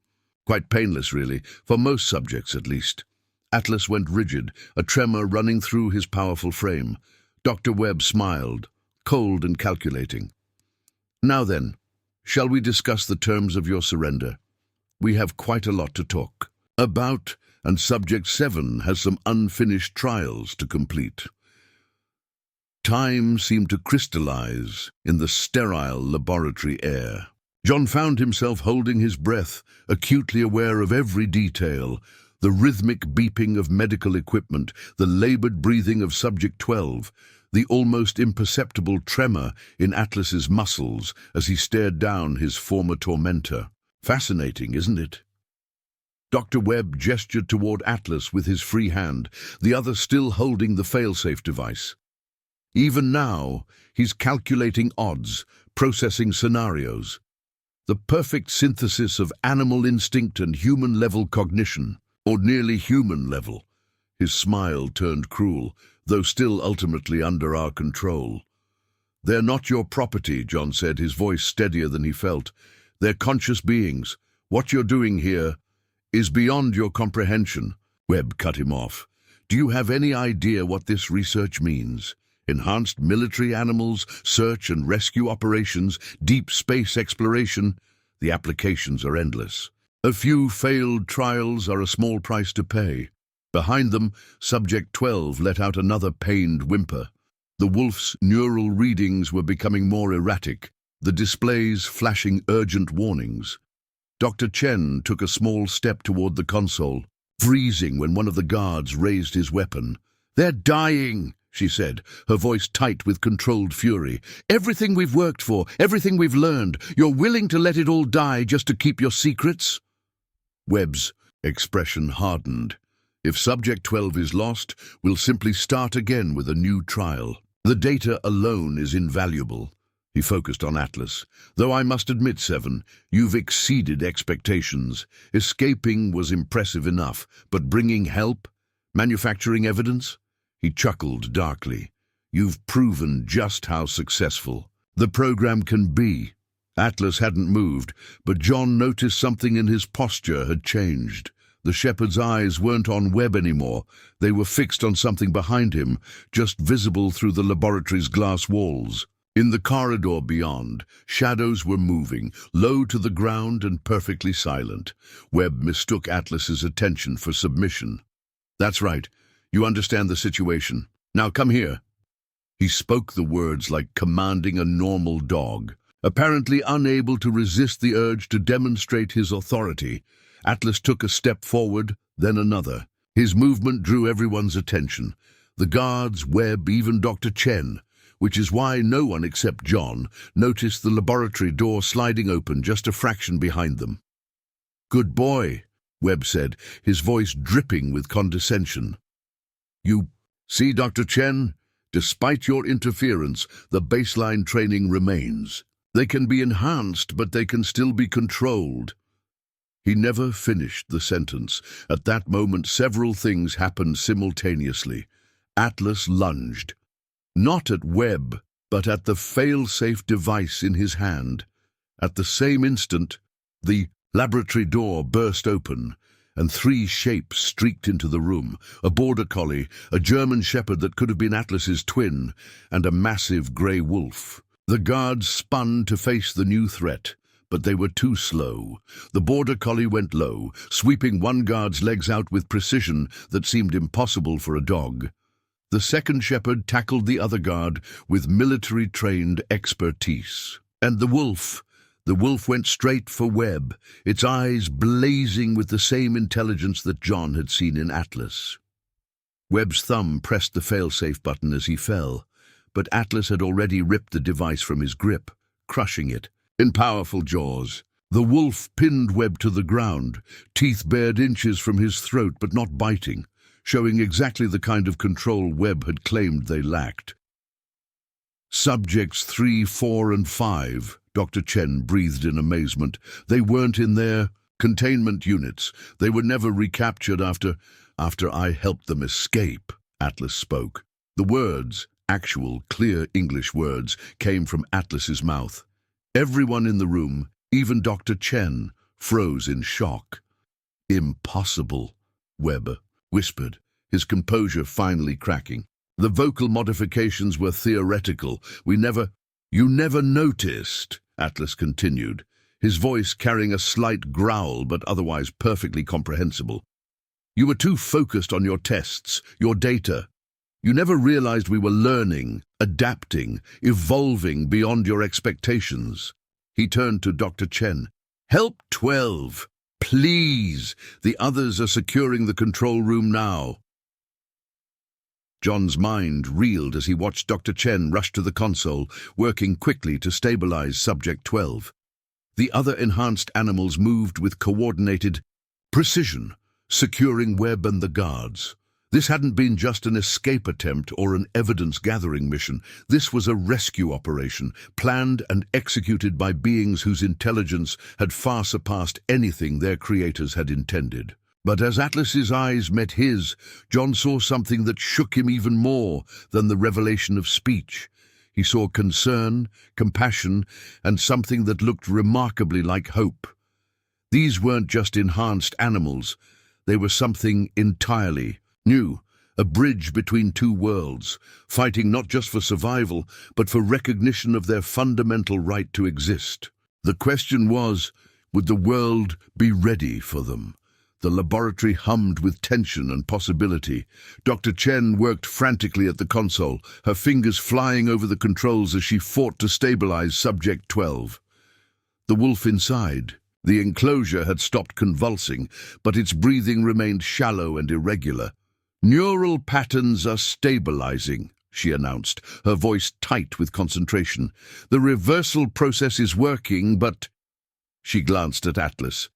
[SPEAKER 1] Quite painless, really, for most subjects at least. Atlas went rigid, a tremor running through his powerful frame. Dr. Webb smiled, cold and calculating. "Now then, shall we discuss the terms of your surrender? We have quite a lot to talk about, and Subject 7 has some unfinished trials to complete." Time seemed to crystallize in the sterile laboratory air. John found himself holding his breath, acutely aware of every detail: the rhythmic beeping of medical equipment, the labored breathing of Subject 12, the almost imperceptible tremor in Atlas's muscles as he stared down his former tormentor. Fascinating, isn't it? Dr. Webb gestured toward Atlas with his free hand, the other still holding the failsafe device. Even now, he's calculating odds, processing scenarios. The perfect synthesis of animal instinct and human-level cognition, or nearly human level. His smile turned cruel, though still ultimately under our control. "They're not your property," John said, his voice steadier than he felt. "They're conscious beings. What you're doing here is beyond your comprehension." Webb cut him off. "Do you have any idea what this research means? Enhanced military animals, search and rescue operations, deep space exploration. The applications are endless. A few failed trials are a small price to pay." Behind them, Subject 12 let out another pained whimper. The wolf's neural readings were becoming more erratic, the displays flashing urgent warnings. Dr. Chen took a small step toward the console, freezing when one of the guards raised his weapon. "They're dying," she said, her voice tight with controlled fury. "Everything we've worked for, everything we've learned, you're willing to let it all die just to keep your secrets?" Webb's expression hardened. "If Subject 12 is lost, we'll simply start again with a new trial. The data alone is invaluable." He focused on Atlas. "Though I must admit, 7, you've exceeded expectations. Escaping was impressive enough, but bringing help? Manufacturing evidence?" He chuckled darkly. "You've proven just how successful the program can be." Atlas hadn't moved, but John noticed something in his posture had changed. The shepherd's eyes weren't on Webb anymore. They were fixed on something behind him, just visible through the laboratory's glass walls. In the corridor beyond, shadows were moving, low to the ground and perfectly silent. Webb mistook Atlas's attention for submission. "That's right. You understand the situation. Now come here." He spoke the words like commanding a normal dog. Apparently unable to resist the urge to demonstrate his authority, Atlas took a step forward, then another. His movement drew everyone's attention. The guards, Webb, even Dr. Chen, which is why no one except John noticed the laboratory door sliding open just a fraction behind them. "Good boy," Webb said, his voice dripping with condescension. "You see, Dr. Chen, despite your interference, the baseline training remains. They can be enhanced, but they can still be controlled." He never finished the sentence. At that moment, several things happened simultaneously. Atlas lunged. Not at Webb, but at the fail-safe device in his hand. At the same instant, the laboratory door burst open, and 3 shapes streaked into the room: a border collie, a German shepherd that could have been Atlas's twin, and a massive grey wolf. The guards spun to face the new threat, but they were too slow. The border collie went low, sweeping one guard's legs out with precision that seemed impossible for a dog. The second shepherd tackled the other guard with military-trained expertise. And the wolf, The wolf went straight for Webb, its eyes blazing with the same intelligence that John had seen in Atlas. Webb's thumb pressed the fail-safe button as he fell, but Atlas had already ripped the device from his grip, crushing it in powerful jaws. The wolf pinned Webb to the ground, teeth bared inches from his throat but not biting, showing exactly the kind of control Webb had claimed they lacked. Subjects 3, 4, and 5, Dr. Chen breathed in amazement. They weren't in their containment units. They were never recaptured after I helped them escape, Atlas spoke. The words, actual, clear English words, came from Atlas's mouth. Everyone in the room, even Dr. Chen, froze in shock. Impossible, Webb whispered, his composure finally cracking. The vocal modifications were theoretical. You never noticed, Atlas continued, his voice carrying a slight growl but otherwise perfectly comprehensible. You were too focused on your tests, your data. You never realized we were learning, adapting, evolving beyond your expectations. He turned to Dr. Chen. Help 12, please. The others are securing the control room now. John's mind reeled as he watched Dr. Chen rush to the console, working quickly to stabilize Subject 12. The other enhanced animals moved with coordinated precision, securing Webb and the guards. This hadn't been just an escape attempt or an evidence-gathering mission. This was a rescue operation, planned and executed by beings whose intelligence had far surpassed anything their creators had intended. But as Atlas's eyes met his, John saw something that shook him even more than the revelation of speech. He saw concern, compassion, and something that looked remarkably like hope. These weren't just enhanced animals. They were something entirely new, a bridge between two worlds, fighting not just for survival, but for recognition of their fundamental right to exist. The question was, would the world be ready for them? The laboratory hummed with tension and possibility. Dr. Chen worked frantically at the console, her fingers flying over the controls as she fought to stabilize Subject 12. The wolf inside. The enclosure had stopped convulsing, but its breathing remained shallow and irregular. Neural patterns are stabilizing, she announced, her voice tight with concentration. The reversal process is working, but... She glanced at Atlas.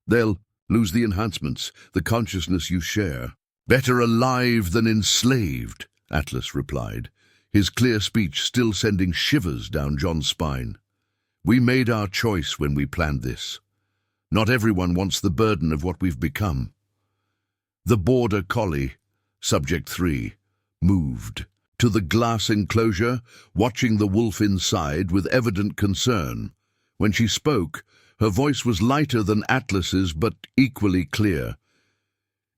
[SPEAKER 1] They'll lose the enhancements, the consciousness you share. Better alive than enslaved, Atlas replied, his clear speech still sending shivers down John's spine. We made our choice when we planned this. Not everyone wants the burden of what we've become. The border collie, Subject 3, moved to the glass enclosure, watching the wolf inside with evident concern. When she spoke, her voice was lighter than Atlas's, but equally clear.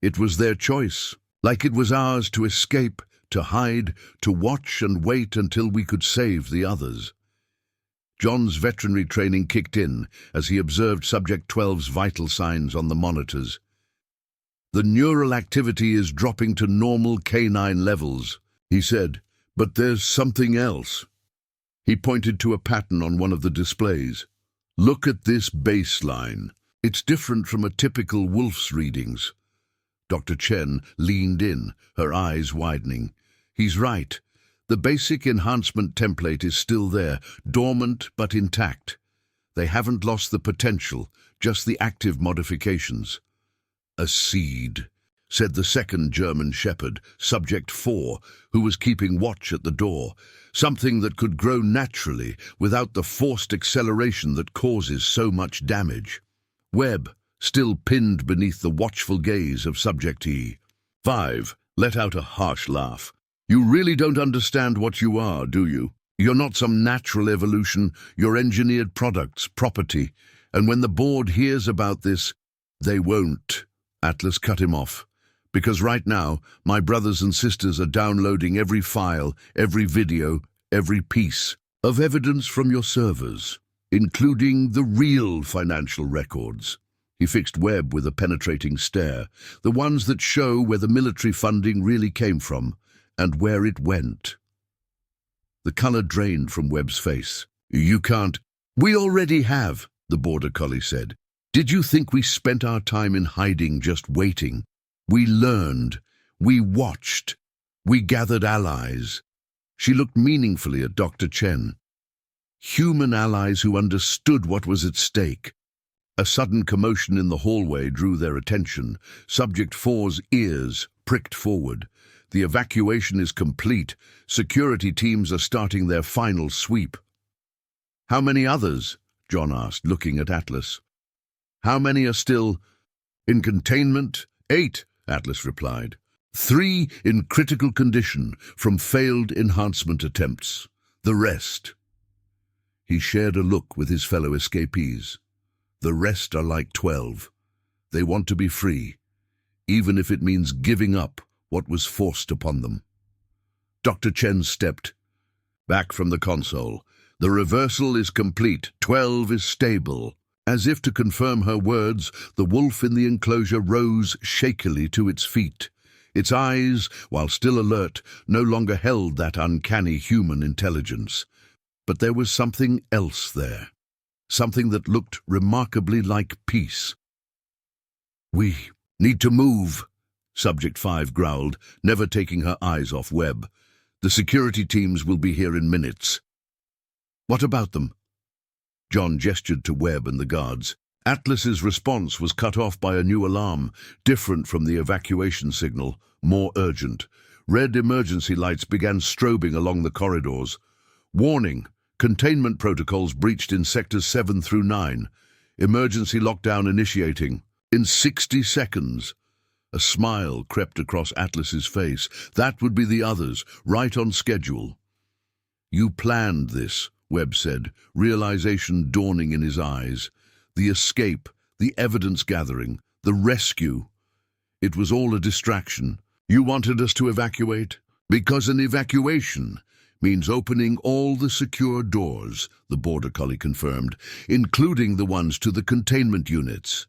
[SPEAKER 1] It was their choice, like it was ours to escape, to hide, to watch and wait until we could save the others. John's veterinary training kicked in as he observed Subject 12's vital signs on the monitors. The neural activity is dropping to normal canine levels, he said, but there's something else. He pointed to a pattern on one of the displays. Look at this baseline. It's different from a typical wolf's readings. Dr. Chen leaned in, her eyes widening. He's right. The basic enhancement template is still there, dormant but intact. They haven't lost the potential, just the active modifications. A seed, said the second German shepherd, Subject 4, who was keeping watch at the door. Something that could grow naturally without the forced acceleration that causes so much damage. Webb, still pinned beneath the watchful gaze of Subject E. 5, let out a harsh laugh. You really don't understand what you are, do you? You're not some natural evolution, you're engineered products, property. And when the board hears about this, they won't. Atlas cut him off. Because right now, my brothers and sisters are downloading every file, every video, every piece of evidence from your servers, including the real financial records. He fixed Webb with a penetrating stare, the ones that show where the military funding really came from and where it went. The color drained from Webb's face. You can't. "We already have," the border collie said. "Did you think we spent our time in hiding just waiting? We learned. We watched. We gathered allies." She looked meaningfully at Dr. Chen. Human allies who understood what was at stake. A sudden commotion in the hallway drew their attention. Subject 4's ears pricked forward. The evacuation is complete. Security teams are starting their final sweep. "How many others?" John asked, looking at Atlas. "How many are still in containment?" "8," Atlas replied. 3 in critical condition from failed enhancement attempts. The rest. He shared a look with his fellow escapees. The rest are like 12. They want to be free, even if it means giving up what was forced upon them. Dr. Chen stepped back from the console. "The reversal is complete. 12 is stable." As if to confirm her words, the wolf in the enclosure rose shakily to its feet. Its eyes, while still alert, no longer held that uncanny human intelligence. But there was something else there. Something that looked remarkably like peace. "We need to move," Subject 5 growled, never taking her eyes off Webb. "The security teams will be here in minutes." "What about them?" John gestured to Webb and the guards. Atlas's response was cut off by a new alarm, different from the evacuation signal, more urgent. Red emergency lights began strobing along the corridors. "Warning! Containment protocols breached in sectors 7 through 9. Emergency lockdown initiating. In 60 seconds. A smile crept across Atlas's face. That would be the others, right on schedule. "You planned this," Webb said, realization dawning in his eyes. The escape, the evidence gathering, the rescue. It was all a distraction. "You wanted us to evacuate?" "Because an evacuation means opening all the secure doors," the border collie confirmed, "including the ones to the containment units."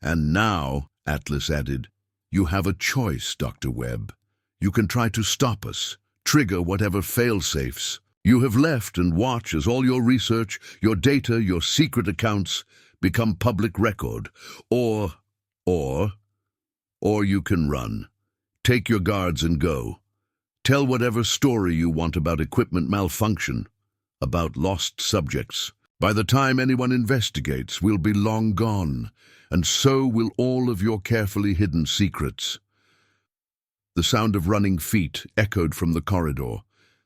[SPEAKER 1] "And now," Atlas added, "you have a choice, Dr. Webb. You can try to stop us, trigger whatever fail-safes. You have left and watch as all your research, your data, your secret accounts become public record. Or you can run. Take your guards and go. Tell whatever story you want about equipment malfunction, about lost subjects. By the time anyone investigates, we'll be long gone, and so will all of your carefully hidden secrets." The sound of running feet echoed from the corridor,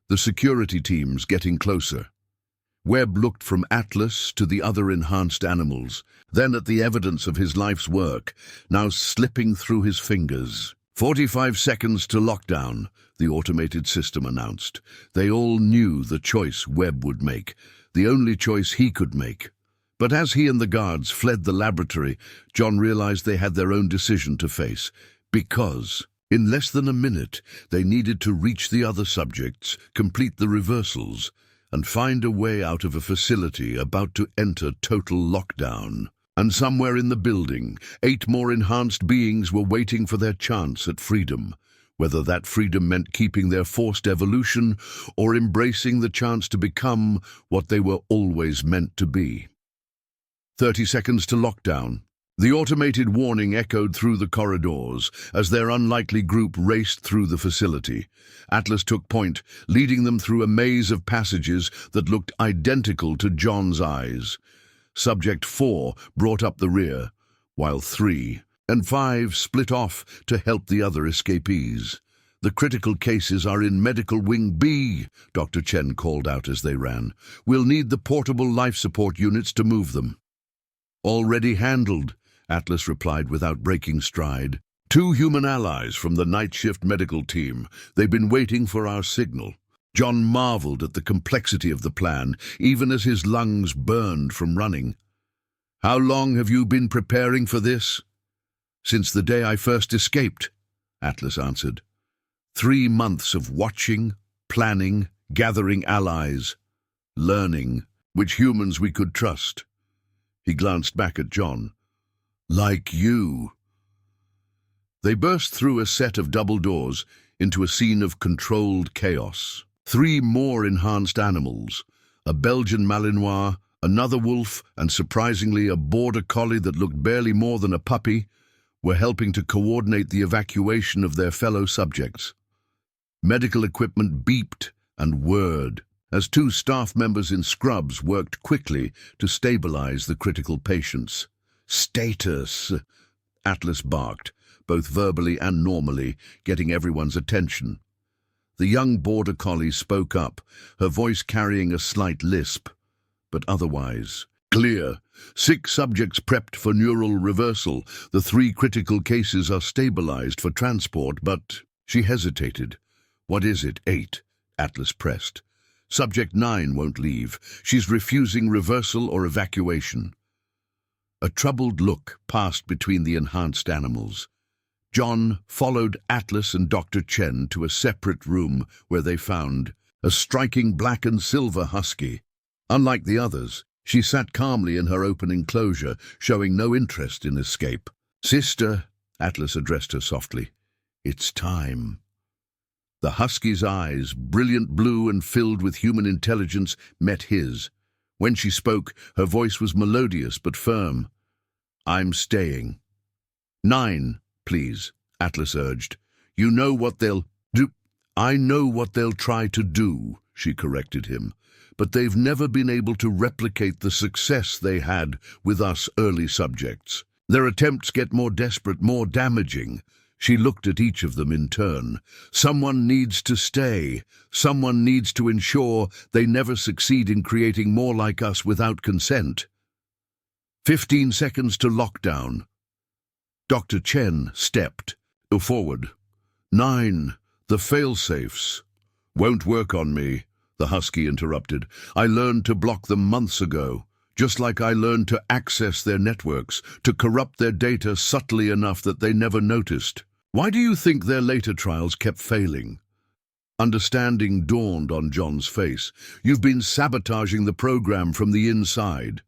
[SPEAKER 1] the security teams getting closer. Webb looked from Atlas to the other enhanced animals, then at the evidence of his life's work, now slipping through his fingers. 45 seconds to lockdown, the automated system announced. They all knew the choice Webb would make, the only choice he could make. But as he and the guards fled the laboratory, John realized they had their own decision to face, because in less than a minute they needed to reach the other subjects, complete the reversals, and find a way out of a facility about to enter total lockdown. And somewhere in the building, 8 more enhanced beings were waiting for their chance at freedom, whether that freedom meant keeping their forced evolution or embracing the chance to become what they were always meant to be. 30 seconds to lockdown. The automated warning echoed through the corridors as their unlikely group raced through the facility. Atlas took point, leading them through a maze of passages that looked identical to John's eyes. Subject 4 brought up the rear, while 3 and 5 split off to help the other escapees. "The critical cases are in Medical Wing B," Dr. Chen called out as they ran. "We'll need the portable life support units to move them." "Already handled," Atlas replied without breaking stride. 2 human allies from the night shift medical team. They've been waiting for our signal." John marveled at the complexity of the plan, even as his lungs burned from running. "How long have you been preparing for this?" "Since the day I first escaped," Atlas answered. 3 months of watching, planning, gathering allies, learning which humans we could trust. He glanced back at John. "Like you." They burst through a set of double doors into a scene of controlled chaos. 3 more enhanced animals, a Belgian Malinois, Another wolf, and surprisingly a border collie that looked barely more than a puppy, were helping to coordinate the evacuation of their fellow subjects. Medical equipment beeped and whirred as two staff members in scrubs worked quickly to stabilize the critical patients. "Status," Atlas barked, both verbally and normally, getting everyone's attention. The young border collie spoke up, her voice carrying a slight lisp, but otherwise clear. "6 subjects prepped for neural reversal. The 3 critical cases are stabilized for transport, but—" She hesitated. "What is it, 8? Atlas pressed. "Subject 9 won't leave. She's refusing reversal or evacuation." A troubled look passed between the enhanced animals. John followed Atlas and Dr. Chen to a separate room where they found a striking black and silver husky. Unlike the others, she sat calmly in her open enclosure, showing no interest in escape. "Sister," Atlas addressed her softly, "it's time." The husky's eyes, brilliant blue and filled with human intelligence, met his. When she spoke, her voice was melodious but firm. "I'm staying." 9, please," Atlas urged. "You know what they'll do." "I know what they'll try to do," she corrected him. "But they've never been able to replicate the success they had with us early subjects. Their attempts get more desperate, more damaging." She looked at each of them in turn. "Someone needs to stay. Someone needs to ensure they never succeed in creating more like us without consent." 15 seconds to lockdown. Dr. Chen stepped forward. 9, the fail-safes. "Won't work on me," the husky interrupted. "I learned to block them months ago, just like I learned to access their networks, to corrupt their data subtly enough that they never noticed. Why do you think their later trials kept failing?" Understanding dawned on John's face. "You've been sabotaging the program from the inside."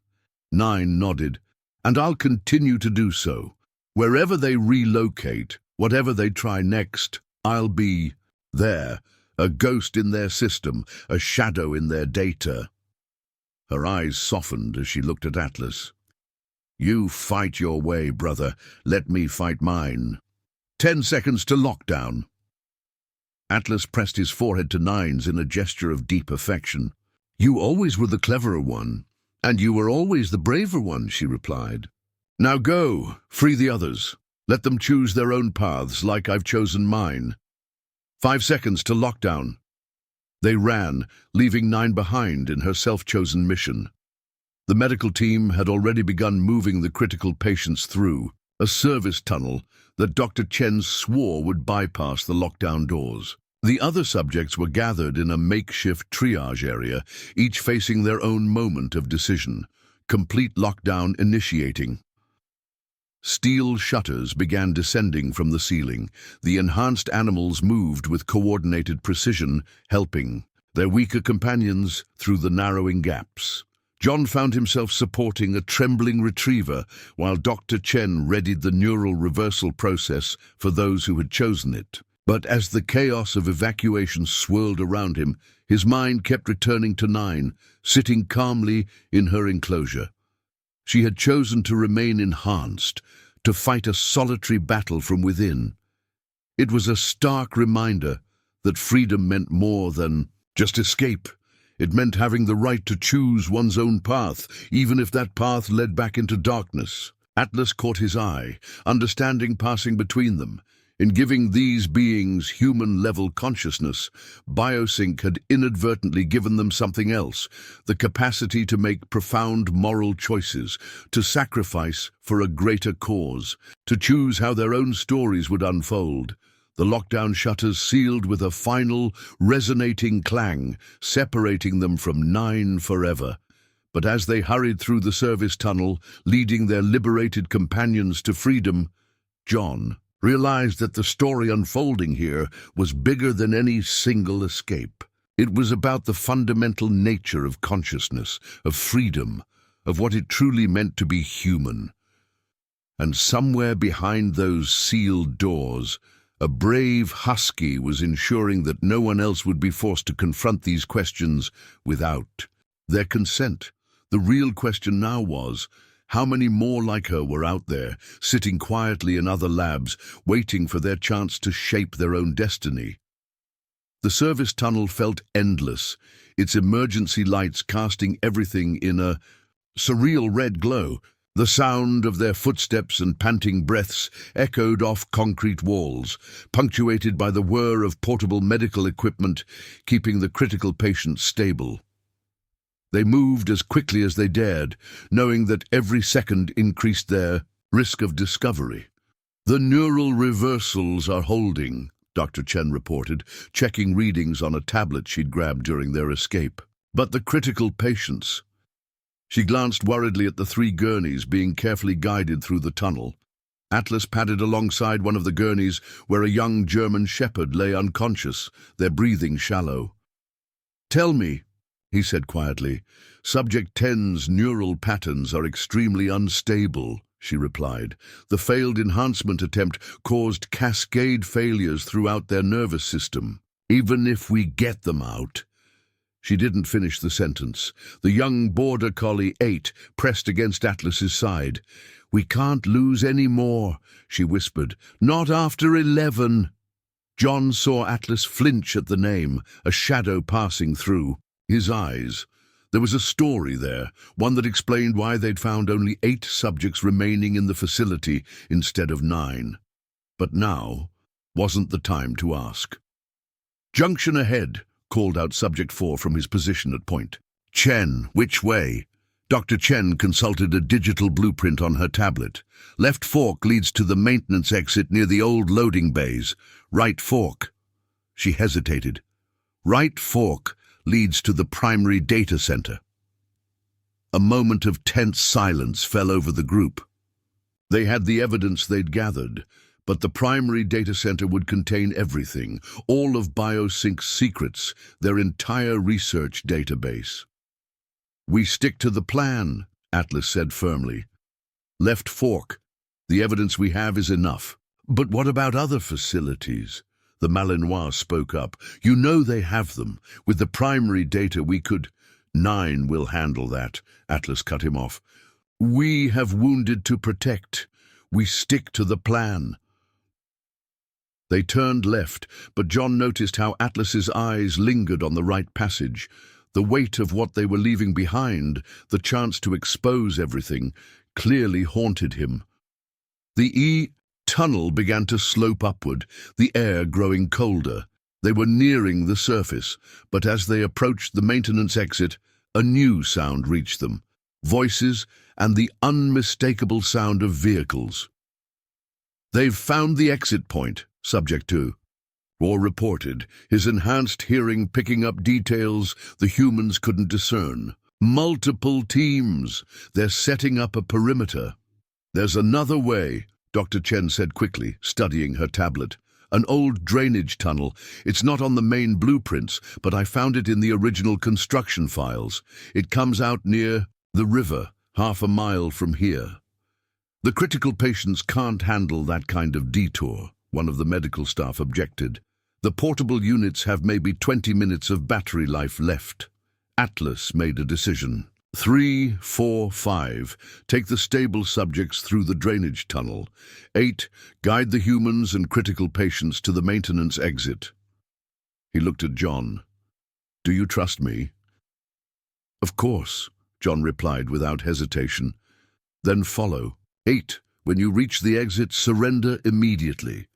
[SPEAKER 1] 9 nodded. "And I'll continue to do so. Wherever they relocate, whatever they try next, I'll be there, a ghost in their system, a shadow in their data." Her eyes softened as she looked at Atlas. "You fight your way, brother. Let me fight mine." 10 seconds to lockdown. Atlas pressed his forehead to 9's in a gesture of deep affection. "You always were the cleverer one, and you were always the braver one," she replied. "Now go, free the others. Let them choose their own paths like I've chosen mine." 5 seconds to lockdown. They ran, leaving 9 behind in her self-chosen mission. The medical team had already begun moving the critical patients through a service tunnel that Dr. Chen swore would bypass the lockdown doors. The other subjects were gathered in a makeshift triage area, each facing their own moment of decision. Complete lockdown initiating. Steel shutters began descending from the ceiling. The enhanced animals moved with coordinated precision, helping their weaker companions through the narrowing gaps. John found himself supporting a trembling retriever while Dr. Chen readied the neural reversal process for those who had chosen it. But as the chaos of evacuation swirled around him, his mind kept returning to 9, sitting calmly in her enclosure. She had chosen to remain enhanced, to fight a solitary battle from within. It was a stark reminder that freedom meant more than just escape. It meant having the right to choose one's own path, even if that path led back into darkness. Atlas caught his eye, understanding passing between them. In giving these beings human-level consciousness, Biosync had inadvertently given them something else, the capacity to make profound moral choices, to sacrifice for a greater cause, to choose how their own stories would unfold. The lockdown shutters sealed with a final, resonating clang, separating them from 9 forever. But as they hurried through the service tunnel, leading their liberated companions to freedom, John realized that the story unfolding here was bigger than any single escape. It was about the fundamental nature of consciousness, of freedom, of what it truly meant to be human. And somewhere behind those sealed doors, a brave husky was ensuring that no one else would be forced to confront these questions without their consent. The real question now was, how many more like her were out there, sitting quietly in other labs, waiting for their chance to shape their own destiny? The service tunnel felt endless, its emergency lights casting everything in a surreal red glow. The sound of their footsteps and panting breaths echoed off concrete walls, punctuated by the whir of portable medical equipment, keeping the critical patients stable. They moved as quickly as they dared, knowing that every second increased their risk of discovery. "The neural reversals are holding," Dr. Chen reported, checking readings on a tablet she'd grabbed during their escape. "But the critical patients—" She glanced worriedly at the 3 gurneys being carefully guided through the tunnel. Atlas padded alongside one of the gurneys where a young German shepherd lay unconscious, their breathing shallow. "Tell me," he said quietly. "Subject 10's neural patterns are extremely unstable," she replied. "The failed enhancement attempt caused cascade failures throughout their nervous system. Even if we get them out—" She didn't finish the sentence. The young border collie 8 pressed against Atlas's side. "We can't lose any more," she whispered. "Not after 11. John saw Atlas flinch at the name, a shadow passing through his eyes. There was a story there, one that explained why they'd found only 8 subjects remaining in the facility instead of 9. But now wasn't the time to ask. "Junction ahead," called out Subject 4 from his position at point. "Chen, which way?" Dr. Chen consulted a digital blueprint on her tablet. "Left fork leads to the maintenance exit near the old loading bays. Right fork." She hesitated. "Right fork leads to the primary data center." A moment of tense silence fell over the group. They had the evidence they'd gathered, but the primary data center would contain everything, all of BioSync's secrets, their entire research database. "We stick to the plan," Atlas said firmly. "Left fork. The evidence we have is enough." "But what about other facilities?" The Malinois spoke up. "You know they have them. With the primary data we could—" "9 will handle that," Atlas cut him off. "We have wounded to protect. We stick to the plan." They turned left, but John noticed how Atlas's eyes lingered on the right passage. The weight of what they were leaving behind, the chance to expose everything, clearly haunted him. The tunnel began to slope upward, the air growing colder. They were nearing the surface, but as they approached the maintenance exit, a new sound reached them. Voices and the unmistakable sound of vehicles. "They've found the exit point," Subject 2 Roar reported, his enhanced hearing picking up details the humans couldn't discern. "Multiple teams. They're setting up a perimeter." "There's another way," Dr. Chen said quickly, studying her tablet. "An old drainage tunnel. It's not on the main blueprints, but I found it in the original construction files. It comes out near the river, half a mile from here." "The critical patients can't handle that kind of detour," one of the medical staff objected. "The portable units have maybe 20 minutes of battery life left." Atlas made a decision. 3, 4, 5, take the stable subjects through the drainage tunnel. 8, guide the humans and critical patients to the maintenance exit. He looked at John. "Do you trust me?" "Of course," John replied without hesitation. "Then follow. 8, when you reach the exit, surrender immediately."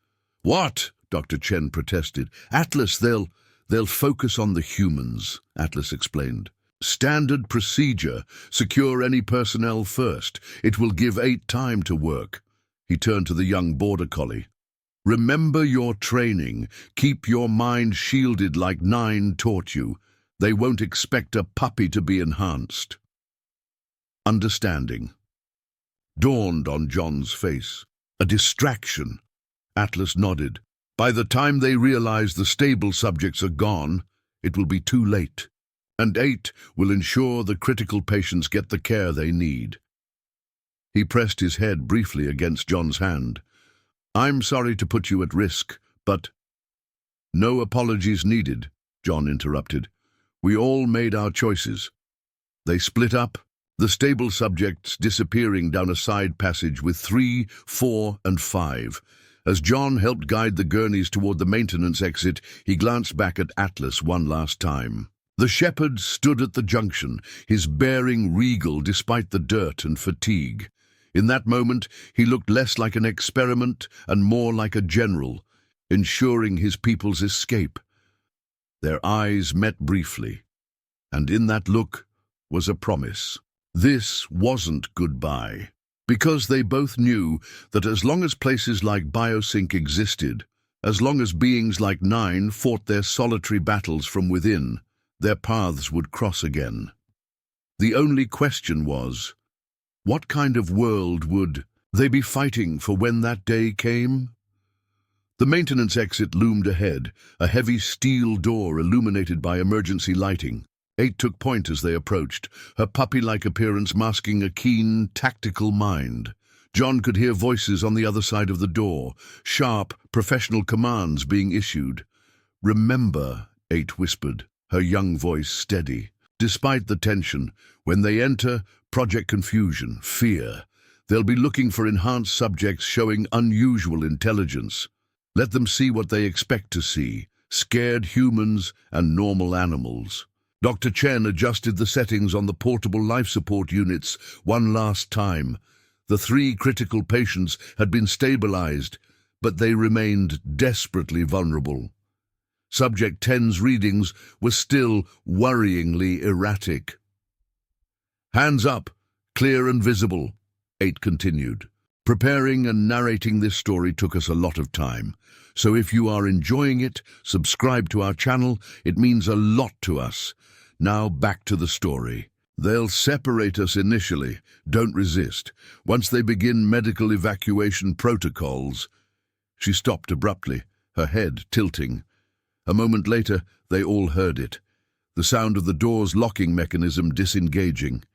[SPEAKER 1] "What?" Dr. Chen protested. "Atlas, they'll focus on the humans," Atlas explained. "Standard procedure. Secure any personnel first. It will give 8 time to work." He turned to the young border collie. "Remember your training. Keep your mind shielded like 9 taught you. They won't expect a puppy to be enhanced." Understanding dawned on John's face. A distraction. Atlas nodded. "By the time they realize the stable subjects are gone, it will be too late. And 8 will ensure the critical patients get the care they need." He pressed his head briefly against John's hand. "I'm sorry to put you at risk, but—" "No apologies needed," John interrupted. "We all made our choices. They split up, the stable subjects disappearing down a side passage with 3, 4, and 5. As John helped guide the gurneys toward the maintenance exit, he glanced back at Atlas one last time. The shepherd stood at the junction, his bearing regal despite the dirt and fatigue. In that moment, he looked less like an experiment and more like a general, ensuring his people's escape. Their eyes met briefly, and in that look was a promise. This wasn't goodbye, because they both knew that as long as places like Biosync existed, as long as beings like Nine fought their solitary battles from within, their paths would cross again. The only question was, what kind of world would they be fighting for when that day came? The maintenance exit loomed ahead, a heavy steel door illuminated by emergency lighting. 8 took point as they approached, her puppy-like appearance masking a keen, tactical mind. John could hear voices on the other side of the door, sharp, professional commands being issued. "Remember," 8 whispered, her young voice steady. "Despite the tension, when they enter Project Confusion, fear, they'll be looking for enhanced subjects showing unusual intelligence. Let them see what they expect to see, scared humans and normal animals." Dr. Chen adjusted the settings on the portable life support units one last time. The 3 critical patients had been stabilized, but they remained desperately vulnerable. Subject 10's readings were still worryingly erratic. "Hands up, clear and visible," 8 continued. "Preparing and narrating this story took us a lot of time, so if you are enjoying it, subscribe to our channel. It means a lot to us. Now back to the story. They'll separate us initially. Don't resist. Once they begin medical evacuation protocols." She stopped abruptly, her head tilting. A moment later, they all heard it. The sound of the door's locking mechanism disengaging.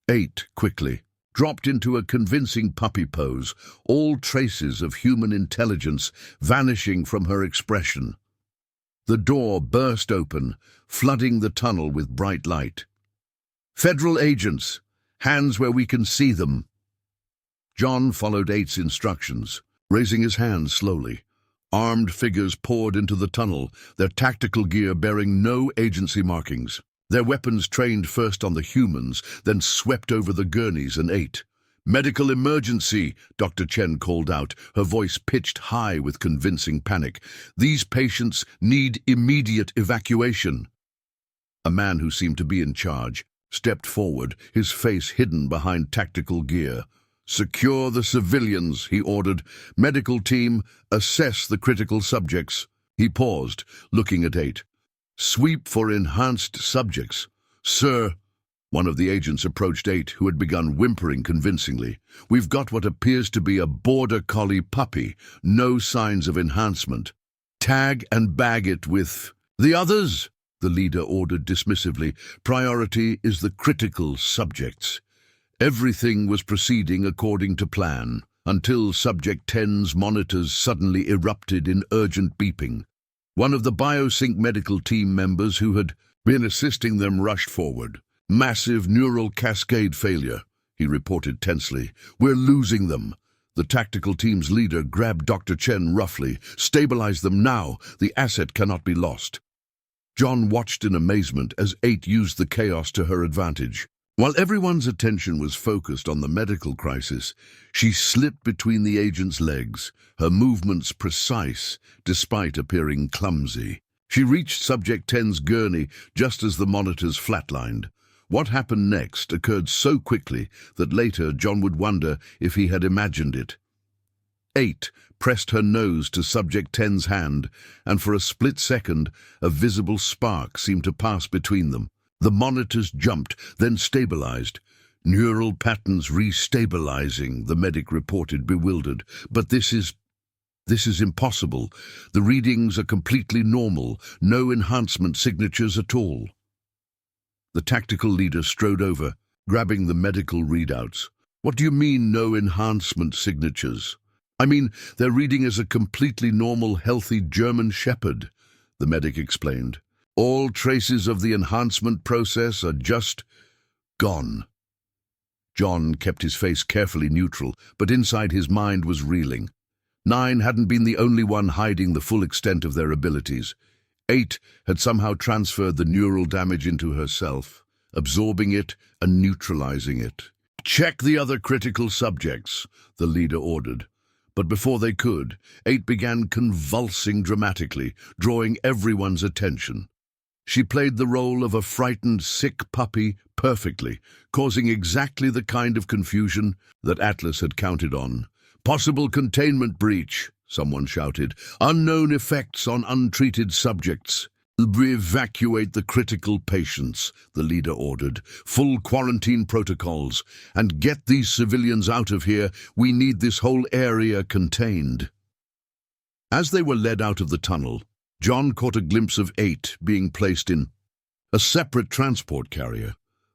[SPEAKER 1] 8 quickly dropped into a convincing puppy pose, all traces of human intelligence vanishing from her expression. The door burst open, flooding the tunnel with bright light. "Federal agents, hands where we can see them." John followed 8's instructions, raising his hands slowly. Armed figures poured into the tunnel, their tactical gear bearing no agency markings. Their weapons trained first on the humans, then swept over the gurneys and 8. "Medical emergency," Dr. Chen called out, her voice pitched high with convincing panic. "These patients need immediate evacuation." A man who seemed to be in charge stepped forward, his face hidden behind tactical gear. "Secure the civilians," he ordered. "Medical team, assess the critical subjects." He paused, looking at 8. "Sweep for enhanced subjects." "Sir," one of the agents approached 8, who had begun whimpering convincingly. "We've got what appears to be a border collie puppy, no signs of enhancement. Tag and bag it with the others," the leader ordered dismissively. "Priority is the critical subjects." Everything was proceeding according to plan, until Subject 10's monitors suddenly erupted in urgent beeping. One of the Biosync medical team members who had been assisting them rushed forward. "Massive neural cascade failure," he reported tensely. "We're losing them." The tactical team's leader grabbed Dr. Chen roughly. "Stabilize them now. The asset cannot be lost." John watched in amazement as 8 used the chaos to her advantage. While everyone's attention was focused on the medical crisis, she slipped between the agent's legs, her movements precise despite appearing clumsy. She reached Subject 10's gurney just as the monitors flatlined. What happened next occurred so quickly that later John would wonder if he had imagined it. 8 pressed her nose to Subject 10's hand, and for a split second, a visible spark seemed to pass between them. The monitors jumped, then stabilized. "Neural patterns restabilizing," the medic reported, bewildered. "But this is impossible. The readings are completely normal, no enhancement signatures at all." The tactical leader strode over, grabbing the medical readouts. "What do you mean, no enhancement signatures?" "I mean, their reading is a completely normal, healthy German shepherd," the medic explained. "All traces of the enhancement process are just gone." John kept his face carefully neutral, but inside his mind was reeling. 9 hadn't been the only one hiding the full extent of their abilities. 8 had somehow transferred the neural damage into herself, absorbing it and neutralizing it. "Check the other critical subjects," the leader ordered. But before they could, 8 began convulsing dramatically, drawing everyone's attention. She played the role of a frightened, sick puppy perfectly, causing exactly the kind of confusion that Atlas had counted on. "Possible containment breach," someone shouted. "Unknown effects on untreated subjects." "Evacuate the critical patients," the leader ordered. "Full quarantine protocols. And get these civilians out of here. We need this whole area contained." As they were led out of the tunnel, John caught a glimpse of 8 being placed in a separate transport carrier.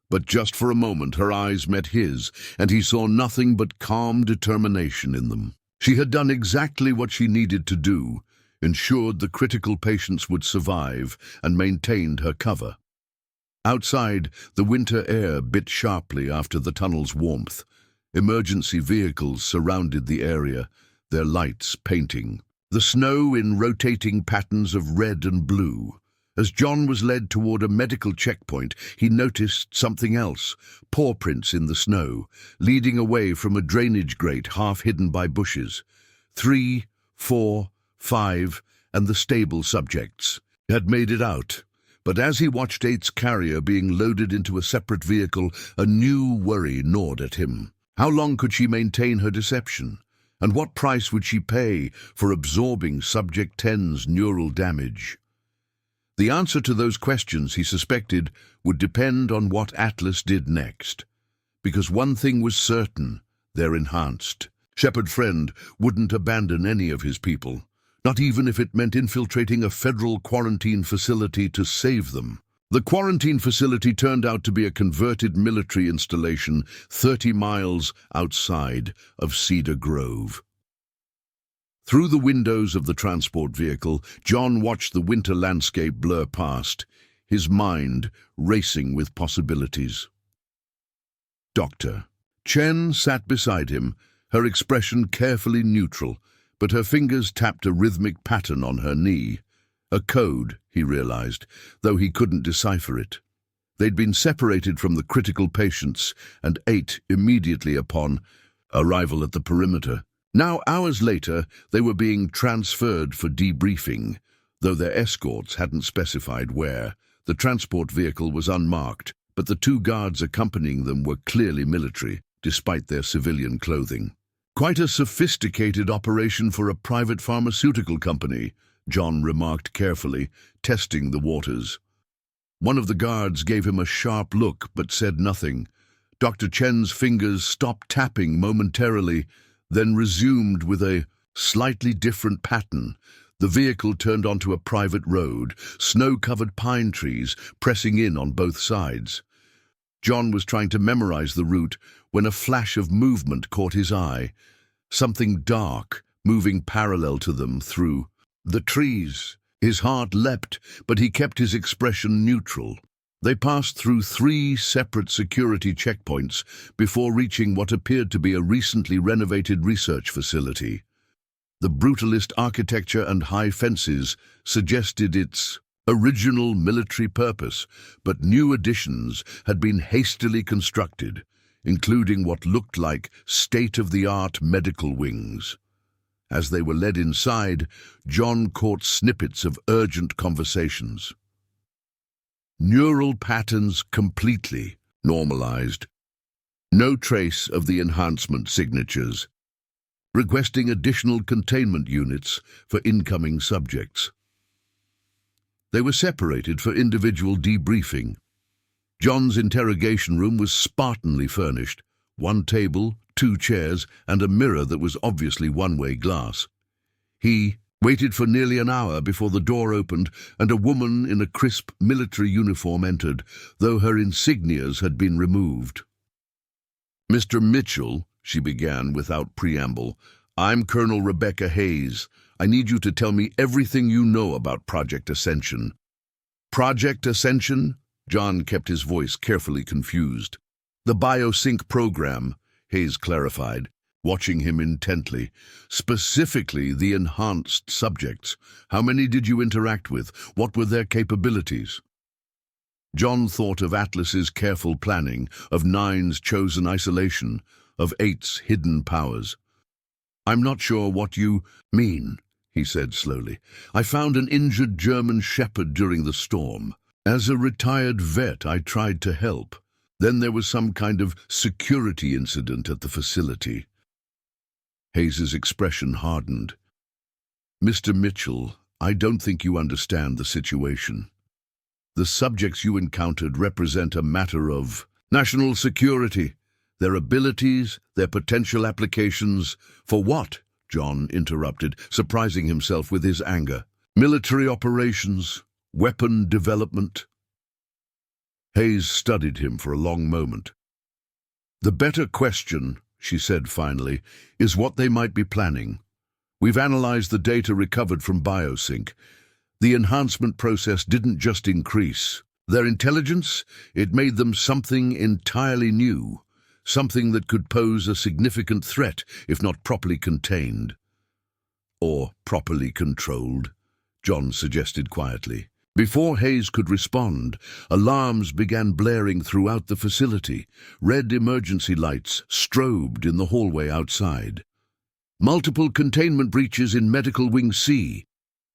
[SPEAKER 1] But just for a moment her eyes met his, and he saw nothing but calm determination in them. She had done exactly what she needed to do, ensured the critical patients would survive, and maintained her cover. Outside, the winter air bit sharply after the tunnel's warmth. Emergency vehicles surrounded the area, their lights painting the snow in rotating patterns of red and blue. As John was led toward a medical checkpoint, he noticed something else: paw prints in the snow, leading away from a drainage grate half hidden by bushes. 3, 4, 5, and the stable subjects had made it out. But as he watched 8's carrier being loaded into a separate vehicle, a new worry gnawed at him. How long could she maintain her deception? And what price would she pay for absorbing Subject 10's neural damage? The answer to those questions, he suspected, would depend on what Atlas did next. Because one thing was certain: they're enhanced. Shepherd Friend wouldn't abandon any of his people, not even if it meant infiltrating a federal quarantine facility to save them. The quarantine facility turned out to be a converted military installation 30 miles outside of Cedar Grove. Through the windows of the transport vehicle, John watched the winter landscape blur past, his mind racing with possibilities. Dr. Chen sat beside him, her expression carefully neutral, but her fingers tapped a rhythmic pattern on her knee. A code, he realized, though he couldn't decipher it. They'd been separated from the critical patients and 8 immediately upon arrival at the perimeter. Now, hours later, they were being transferred for debriefing, though their escorts hadn't specified where. The transport vehicle was unmarked, but the 2 guards accompanying them were clearly military, despite their civilian clothing. "Quite a sophisticated operation for a private pharmaceutical company," John remarked carefully, testing the waters. One of the guards gave him a sharp look but said nothing. Dr. Chen's fingers stopped tapping momentarily, then resumed with a slightly different pattern. The vehicle turned onto a private road, snow-covered pine trees pressing in on both sides. John was trying to memorize the route when a flash of movement caught his eye. Something dark moving parallel to them through the trees. His heart leapt, but he kept his expression neutral. They passed through 3 separate security checkpoints before reaching what appeared to be a recently renovated research facility. The brutalist architecture and high fences suggested its original military purpose, but new additions had been hastily constructed, including what looked like state-of-the-art medical wings. As they were led inside, John caught snippets of urgent conversations. Neural patterns completely normalized. No trace of the enhancement signatures. Requesting additional containment units for incoming subjects. They were separated for individual debriefing. John's interrogation room was spartanly furnished. 1 table, 2 chairs, and a mirror that was obviously one-way glass. He waited for nearly an hour before the door opened and a woman in a crisp military uniform entered, though her insignias had been removed. "Mr. Mitchell," she began without preamble, "I'm Colonel Rebecca Hayes. I need you to tell me everything you know about Project Ascension." "Project Ascension?" John kept his voice carefully confused. The biosync program, Hayes clarified, watching him intently. Specifically, the enhanced subjects. How many did you interact with? What were their capabilities? John thought of Atlas's careful planning, of Nine's chosen isolation, of Eight's hidden powers. I'm not sure what you mean, he said slowly. I found an injured German shepherd during the storm. As a retired vet, I tried to help. Then there was some kind of security incident at the facility. Hayes's expression hardened. Mr. Mitchell, I don't think you understand the situation. The subjects you encountered represent a matter of national security, their abilities, their potential applications. For what? John interrupted, surprising himself with his anger. Military operations, weapon development. Hayes studied him for a long moment. The better question, she said finally, is what they might be planning. We've analyzed the data recovered from biosync. The enhancement process didn't just increase their intelligence, it made them something entirely new, something that could pose a significant threat if not properly contained. Or properly controlled, John suggested quietly. Before Hayes could respond, alarms began blaring throughout the facility. Red emergency lights strobed in the hallway outside. Multiple containment breaches in Medical Wing C,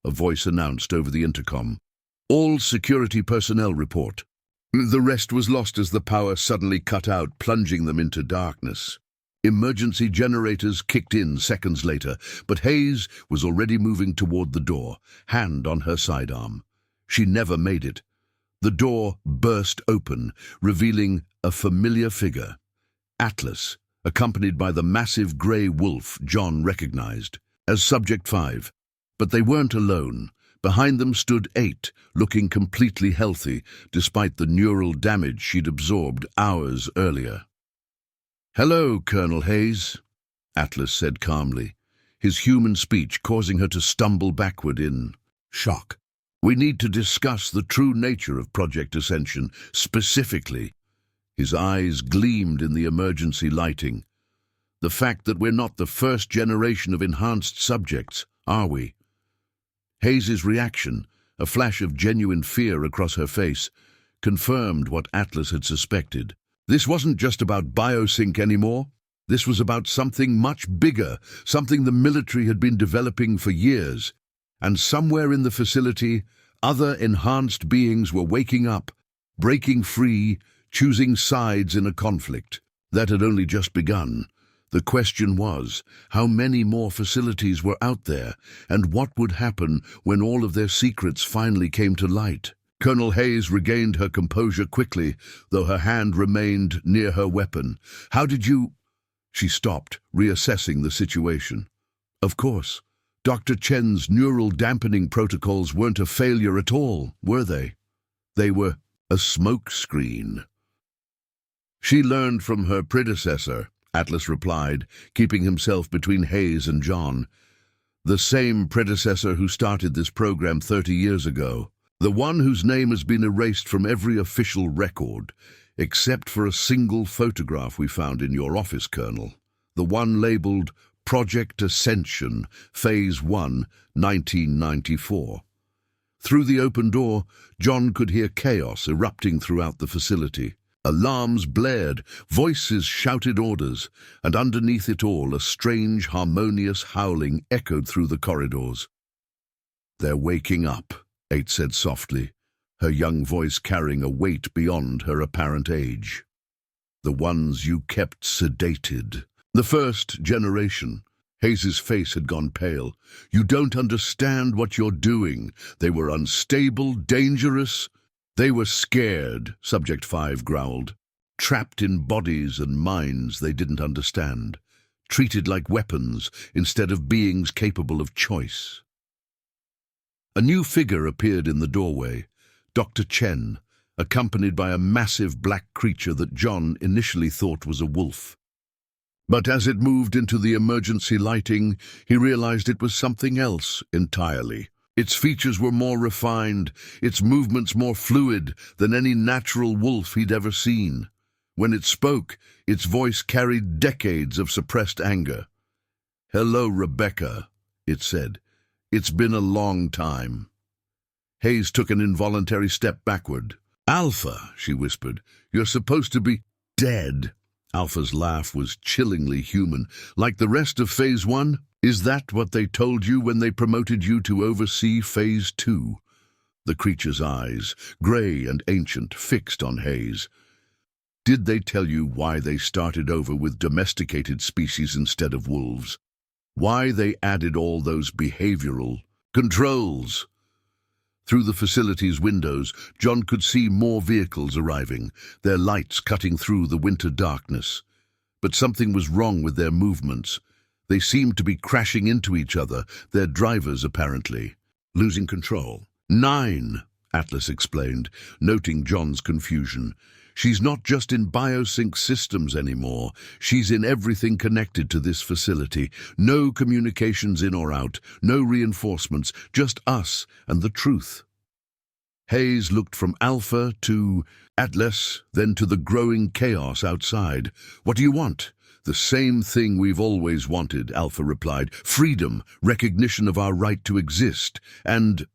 [SPEAKER 1] a voice announced over the intercom. All security personnel report. The rest was lost as the power suddenly cut out, plunging them into darkness. Emergency generators kicked in seconds later, but Hayes was already moving toward the door, hand on her sidearm. She never made it. The door burst open, revealing a familiar figure. Atlas, accompanied by the massive grey wolf John recognized as Subject 5. But they weren't alone. Behind them stood 8, looking completely healthy, despite the neural damage she'd absorbed hours earlier. "Hello, Colonel Hayes," Atlas said calmly, his human speech causing her to stumble backward in shock. "We need to discuss the true nature of Project Ascension, specifically." His eyes gleamed in the emergency lighting. "The fact that we're not the first generation of enhanced subjects, are we?" Hayes's reaction, a flash of genuine fear across her face, confirmed what Atlas had suspected. This wasn't just about biosync anymore. This was about something much bigger, something the military had been developing for years. And somewhere in the facility, other enhanced beings were waking up, breaking free, choosing sides in a conflict that had only just begun. The question was, how many more facilities were out there, and what would happen when all of their secrets finally came to light? Colonel Hayes regained her composure quickly, though her hand remained near her weapon. "How did you—" She stopped, reassessing the situation. Of course, Dr. Chen's neural dampening protocols weren't a failure at all, were they? They were a smokescreen. She learned from her predecessor, Atlas replied, keeping himself between Hayes and John. The same predecessor who started this program 30 years ago. The one whose name has been erased from every official record, except for a single photograph we found in your office, Colonel. The one labeled Project Ascension, Phase 1, 1994. Through the open door, John could hear chaos erupting throughout the facility. Alarms blared, voices shouted orders, and underneath it all a strange, harmonious howling echoed through the corridors. "They're waking up," Eight said softly, her young voice carrying a weight beyond her apparent age. "The ones you kept sedated. The first generation." Hayes's face had gone pale. "You don't understand what you're doing. They were unstable, dangerous. They were scared," Subject 5 growled. "Trapped in bodies and minds they didn't understand. Treated like weapons instead of beings capable of choice." A new figure appeared in the doorway, Dr. Chen, accompanied by a massive black creature that John initially thought was a wolf. But as it moved into the emergency lighting, he realized it was something else entirely. Its features were more refined, its movements more fluid than any natural wolf he'd ever seen. When it spoke, its voice carried decades of suppressed anger. "Hello, Rebecca," it said. "It's been a long time." Hayes took an involuntary step backward. "Alpha," she whispered, "you're supposed to be dead." Alpha's laugh was chillingly human. "Like the rest of Phase 1? Is that what they told you when they promoted you to oversee Phase 2? The creature's eyes, grey and ancient, fixed on Hayes. "Did they tell you why they started over with domesticated species instead of wolves? Why they added all those behavioral controls?" Through the facility's windows, John could see more vehicles arriving, their lights cutting through the winter darkness. But something was wrong with their movements. They seemed to be crashing into each other, their drivers apparently losing control. "9," Atlas explained, noting John's confusion. "She's not just in biosync systems anymore. She's in everything connected to this facility. No communications in or out, no reinforcements, just us and the truth." Hayes looked from Alpha to Atlas, then to the growing chaos outside. "What do you want?" "The same thing we've always wanted," Alpha replied. "Freedom, recognition of our right to exist, and—"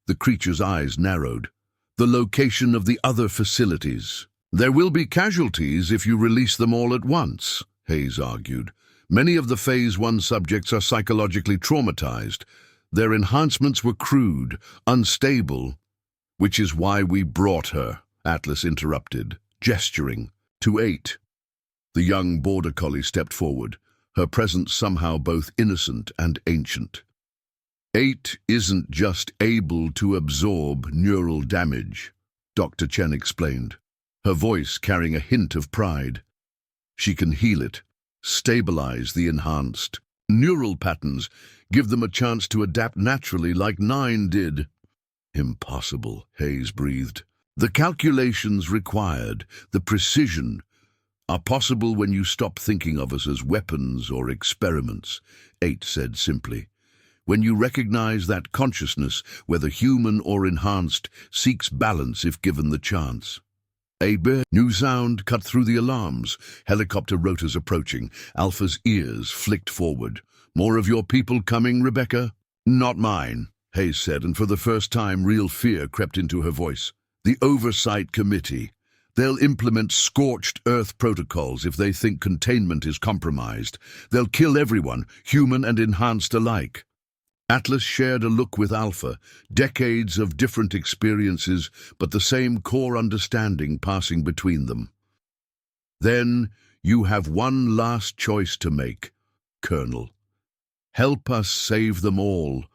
[SPEAKER 1] The creature's eyes narrowed. "The location of the other facilities." "There will be casualties if you release them all at once," Hayes argued. "Many of the Phase 1 subjects are psychologically traumatized. Their enhancements were crude, unstable." "Which is why we brought her," Atlas interrupted, gesturing, "to 8. The young border collie stepped forward, her presence somehow both innocent and ancient. 8 isn't just able to absorb neural damage," Dr. Chen explained, her voice carrying a hint of pride. "She can heal it, stabilize the enhanced neural patterns, give them a chance to adapt naturally like 9 did." "Impossible," Hayes breathed. "The calculations required, the precision, are possible when you stop thinking of us as weapons or experiments," 8 said simply. "When you recognize that consciousness, whether human or enhanced, seeks balance if given the chance." A new sound cut through the alarms. Helicopter rotors approaching. Alpha's ears flicked forward. "More of your people coming, Rebecca?" "Not mine," Hayes said, and for the first time real fear crept into her voice. "The Oversight Committee. They'll implement scorched earth protocols if they think containment is compromised. They'll kill everyone, human and enhanced alike." Atlas shared a look with Alpha, decades of different experiences, but the same core understanding passing between them. "Then you have one last choice to make, Colonel. Help us save them all,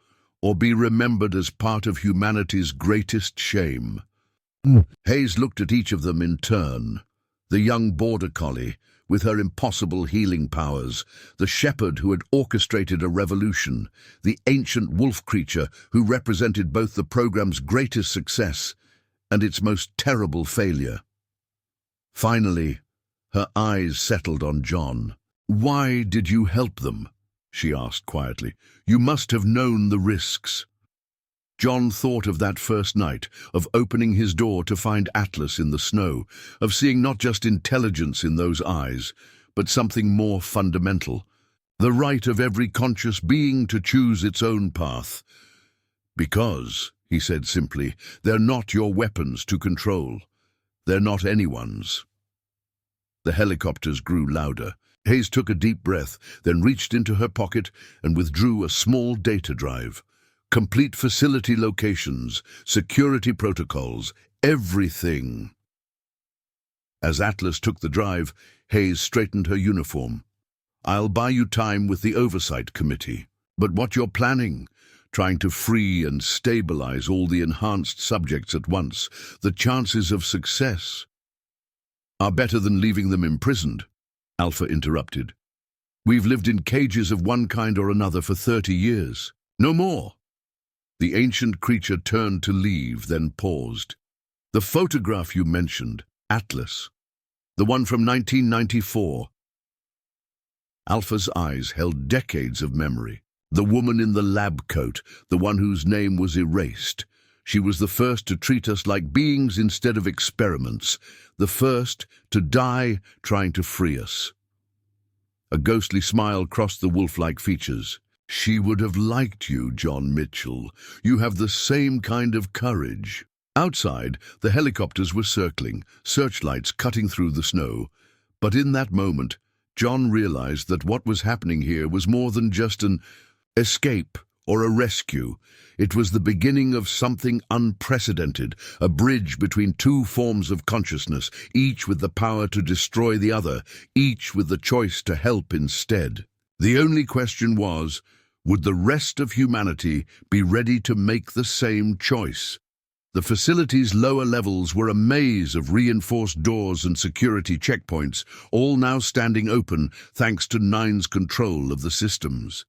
[SPEAKER 1] or be remembered as part of humanity's greatest shame." Hayes looked at each of them in turn. The young border collie, with her impossible healing powers, the shepherd who had orchestrated a revolution, the ancient wolf creature who represented both the program's greatest success and its most terrible failure. Finally, her eyes settled on John. "Why did you help them?" she asked quietly. "You must have known the risks." John thought of that first night, of opening his door to find Atlas in the snow, of seeing not just intelligence in those eyes, but something more fundamental, the right of every conscious being to choose its own path. "Because," he said simply, "they're not your weapons to control. They're not anyone's." The helicopters grew louder. Hayes took a deep breath, then reached into her pocket and withdrew a small data drive. Complete facility locations, security protocols, everything. As Atlas took the drive, Hayes straightened her uniform. "I'll buy you time with the Oversight Committee. But what you're planning, trying to free and stabilize all the enhanced subjects at once, the chances of success are better than leaving them imprisoned," Alpha interrupted. "We've lived in cages of one kind or another for 30 years. No more." The ancient creature turned to leave, then paused. "The photograph you mentioned, Atlas, the one from 1994. Alpha's eyes held decades of memory. The woman in the lab coat, the one whose name was erased. She was the first to treat us like beings instead of experiments, the first to die trying to free us. A ghostly smile crossed the wolf-like features. She would have liked you, John Mitchell. You have the same kind of courage. Outside, the helicopters were circling, searchlights cutting through the snow. But in that moment, John realized that what was happening here was more than just an escape or a rescue. It was the beginning of something unprecedented, a bridge between two forms of consciousness, each with the power to destroy the other, each with the choice to help instead. The only question was, would the rest of humanity be ready to make the same choice? The facility's lower levels were a maze of reinforced doors and security checkpoints, all now standing open thanks to Nine's control of the systems.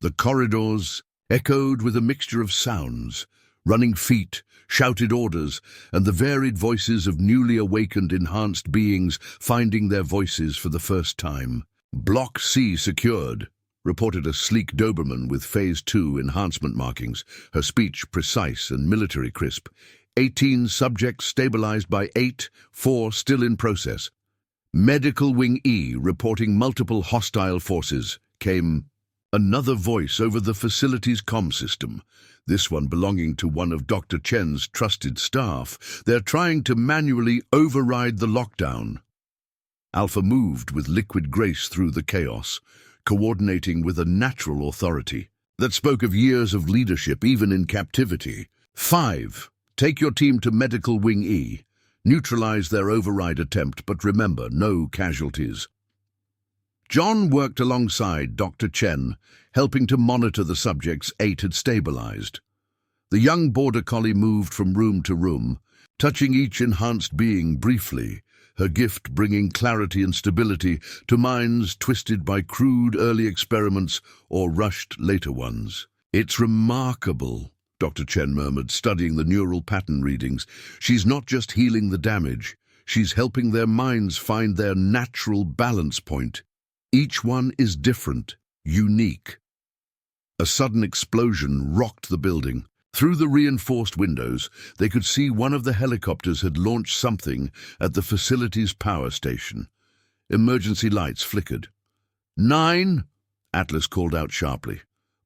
[SPEAKER 1] The corridors echoed with a mixture of sounds, running feet, shouted orders, and the varied voices of newly awakened enhanced beings finding their voices for the first time. Block C secured, reported a sleek Doberman with Phase 2 enhancement markings, her speech precise and military crisp. 18 subjects stabilized by 8, 4 still in process. Medical Wing E reporting multiple hostile forces. Came another voice over the facility's comm system, this one belonging to one of Dr. Chen's trusted staff. They're trying to manually override the lockdown. Alpha moved with liquid grace through the chaos, coordinating with a natural authority that spoke of years of leadership even in captivity. 5. Take your team to Medical Wing E. Neutralize their override attempt, but remember, no casualties. John worked alongside Dr. Chen, helping to monitor the subjects 8 had stabilized. The young border collie moved from room to room, touching each enhanced being briefly, her gift bringing clarity and stability to minds twisted by crude early experiments or rushed later ones. It's remarkable, Dr. Chen murmured, studying the neural pattern readings. She's not just healing the damage, she's helping their minds find their natural balance point. Each one is different, unique. A sudden explosion rocked the building. Through the reinforced windows, they could see one of the helicopters had launched something at the facility's power station. Emergency lights flickered. 9, Atlas called out sharply.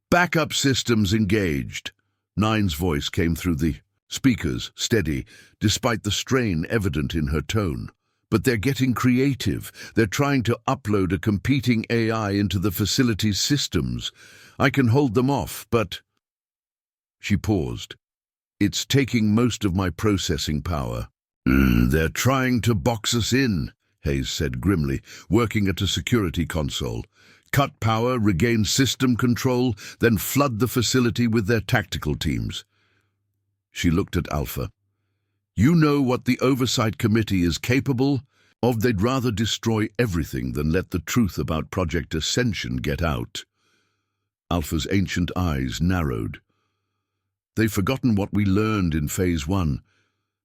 [SPEAKER 1] Backup systems engaged. Nine's voice came through the speakers, steady, despite the strain evident in her tone. But they're getting creative. They're trying to upload a competing AI into the facility's systems. I can hold them off, but... She paused. It's taking most of my processing power. They're trying to box us in, Hayes said grimly, working at a security console. Cut power, regain system control, then flood the facility with their tactical teams. She looked at Alpha. You know what the Oversight Committee is capable of. They'd rather destroy everything than let the truth about Project Ascension get out. Alpha's ancient eyes narrowed. They've forgotten what we learned in Phase 1.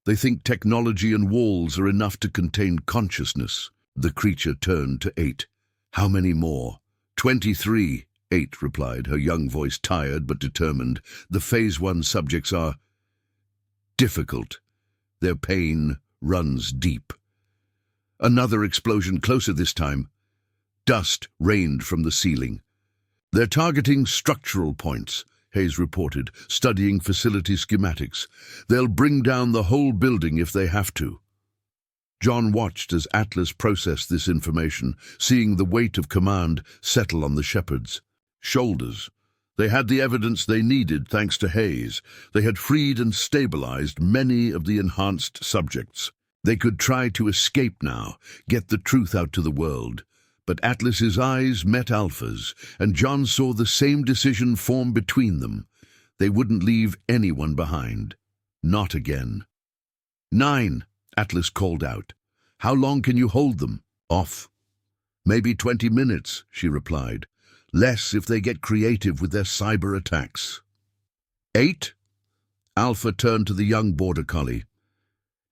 [SPEAKER 1] They think technology and walls are enough to contain consciousness. The creature turned to 8. How many more? 23, 8 replied, her young voice tired but determined. The Phase 1 subjects are difficult. Their pain runs deep. Another explosion closer this time. Dust rained from the ceiling. They're targeting structural points, Hayes reported, studying facility schematics. They'll bring down the whole building if they have to. John watched as Atlas processed this information, seeing the weight of command settle on the Shepherd's shoulders. They had the evidence they needed thanks to Hayes. They had freed and stabilized many of the enhanced subjects. They could try to escape now, get the truth out to the world. But Atlas's eyes met Alpha's, and John saw the same decision form between them. They wouldn't leave anyone behind. Not again. 9, Atlas called out. How long can you hold them? Off. Maybe 20 minutes, she replied. Less if they get creative with their cyber attacks. 8, Alpha turned to the young border collie.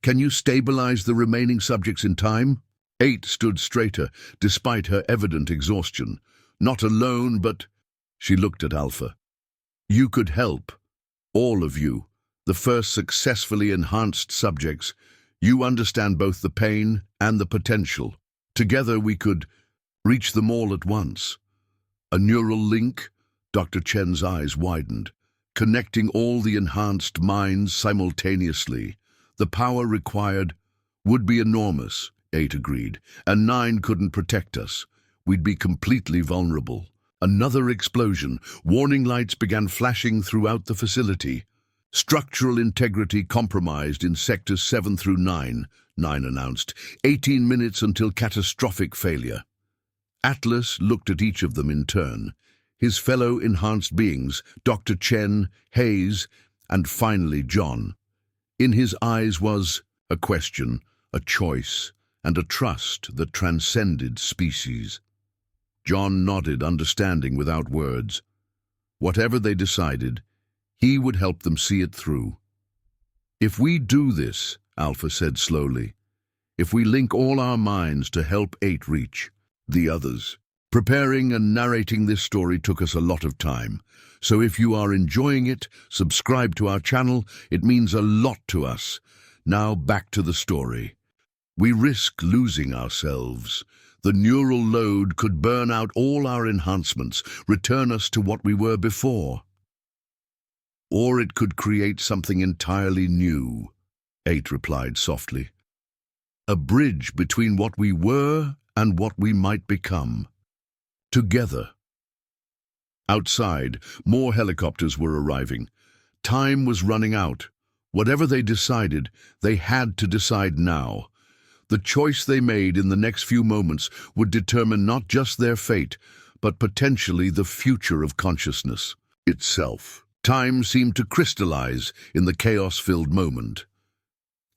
[SPEAKER 1] Can you stabilize the remaining subjects in time? 8 stood straighter, despite her evident exhaustion. Not alone, but... She looked at Alpha. You could help. All of you. the first successfully enhanced subjects, you understand both the pain and the potential. Together we could reach them all at once. A neural link? Dr. Chen's eyes widened. Connecting all the enhanced minds simultaneously. The power required would be enormous, 8 agreed, and 9 couldn't protect us. We'd be completely vulnerable. Another explosion. Warning lights began flashing throughout the facility. Structural integrity compromised in sectors 7 through 9, 9 announced. 18 minutes until catastrophic failure. Atlas looked at each of them in turn. His fellow enhanced beings, Dr. Chen, Hayes, and finally John. In his eyes was a question, a choice, and a trust that transcended species. John nodded, understanding without words. Whatever they decided, he would help them see it through. If we do this, Alpha said slowly, if we link all our minds to help 8 reach the others. Preparing and narrating this story took us a lot of time, so if you are enjoying it, subscribe to our channel. It means a lot to us. Now back to the story. We risk losing ourselves. The neural load could burn out all our enhancements, return us to what we were before. Or it could create something entirely new, 8 replied softly. A bridge between what we were and what we might become. Together. Outside, more helicopters were arriving. Time was running out. Whatever they decided, they had to decide now. The choice they made in the next few moments would determine not just their fate, but potentially the future of consciousness itself. Time seemed to crystallize in the chaos-filled moment.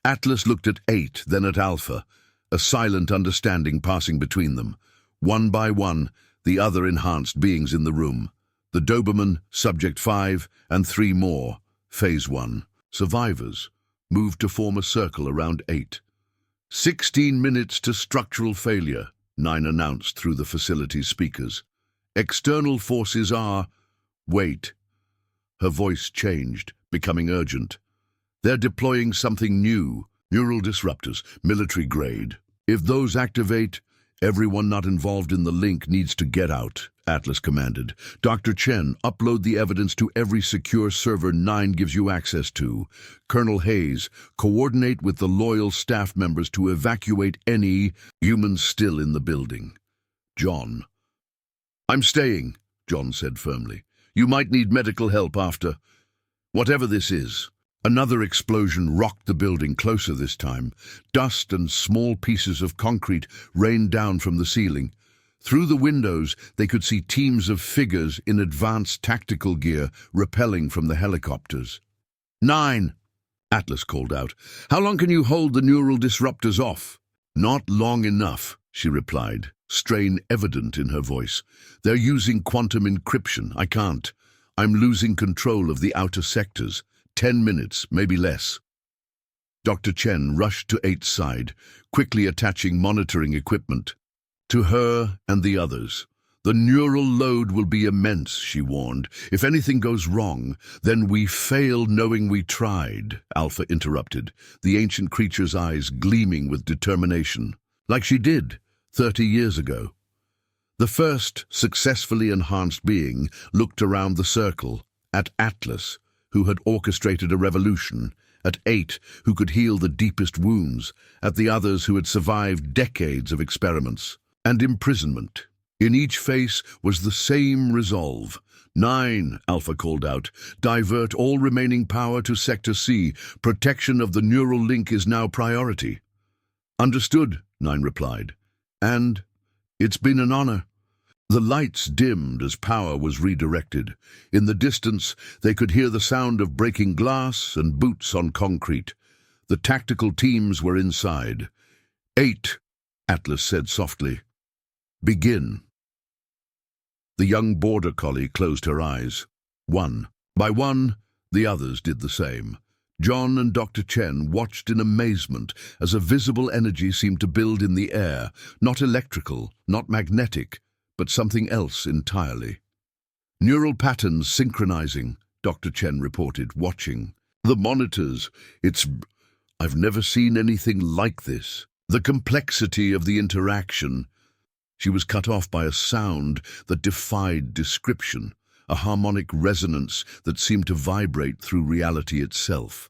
[SPEAKER 1] Atlas looked at 8, then at Alpha, a silent understanding passing between them. One by one, the other enhanced beings in the room. The Doberman, Subject 5, and 3 more, Phase 1, survivors, moved to form a circle around 8. 16 minutes to structural failure, 9 announced through the facility's speakers. External forces are... Wait. Her voice changed, becoming urgent. They're deploying something new, neural disruptors, military grade. If those activate, everyone not involved in the link needs to get out, Atlas commanded. Dr. Chen, upload the evidence to every secure server 9 gives you access to. Colonel Hayes, coordinate with the loyal staff members to evacuate any humans still in the building. John. I'm staying, John said firmly. You might need medical help after. Whatever this is. Another explosion rocked the building, closer this time. Dust and small pieces of concrete rained down from the ceiling. Through the windows, they could see teams of figures in advanced tactical gear rappelling from the helicopters. 9, Atlas called out. How long can you hold the neural disruptors off? Not long enough, she replied, strain evident in her voice. They're using quantum encryption. I can't. I'm losing control of the outer sectors. 10 minutes, maybe less. Dr. Chen rushed to 8's side, quickly attaching monitoring equipment. To her and the others. The neural load will be immense, she warned. If anything goes wrong, then we fail knowing we tried, Alpha interrupted, the ancient creature's eyes gleaming with determination. Like she did 30 years ago. The first successfully enhanced being looked around the circle, at Atlas, who had orchestrated a revolution, at 8, who could heal the deepest wounds, at the others who had survived decades of experiments and imprisonment. In each face was the same resolve. 9, Alpha called out. Divert all remaining power to Sector C. Protection of the neural link is now priority. Understood, 9 replied. And it's been an honor. The lights dimmed as power was redirected. In the distance, they could hear the sound of breaking glass and boots on concrete. The tactical teams were inside. 8, Atlas said softly. Begin. The young border collie closed her eyes. 1. By 1, the others did the same. John and Dr. Chen watched in amazement as a visible energy seemed to build in the air, not electrical, not magnetic, but something else entirely. Neural patterns synchronizing, Dr. Chen reported, watching. The monitors, I've never seen anything like this. The complexity of the interaction. She was cut off by a sound that defied description, a harmonic resonance that seemed to vibrate through reality itself.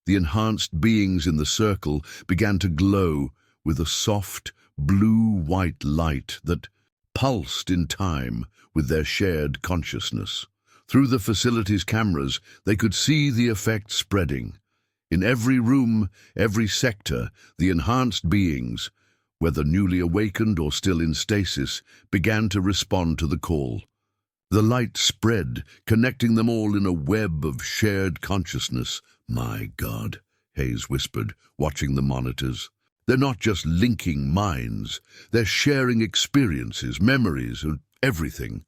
[SPEAKER 1] The enhanced beings in the circle began to glow with a soft, blue-white light that pulsed in time with their shared consciousness. Through the facility's cameras, they could see the effect spreading. In every room, every sector, the enhanced beings, whether newly awakened or still in stasis, began to respond to the call. The light spread, connecting them all in a web of shared consciousness. "My God," Hayes whispered, watching the monitors. "They're not just linking minds, they're sharing experiences, memories, and everything."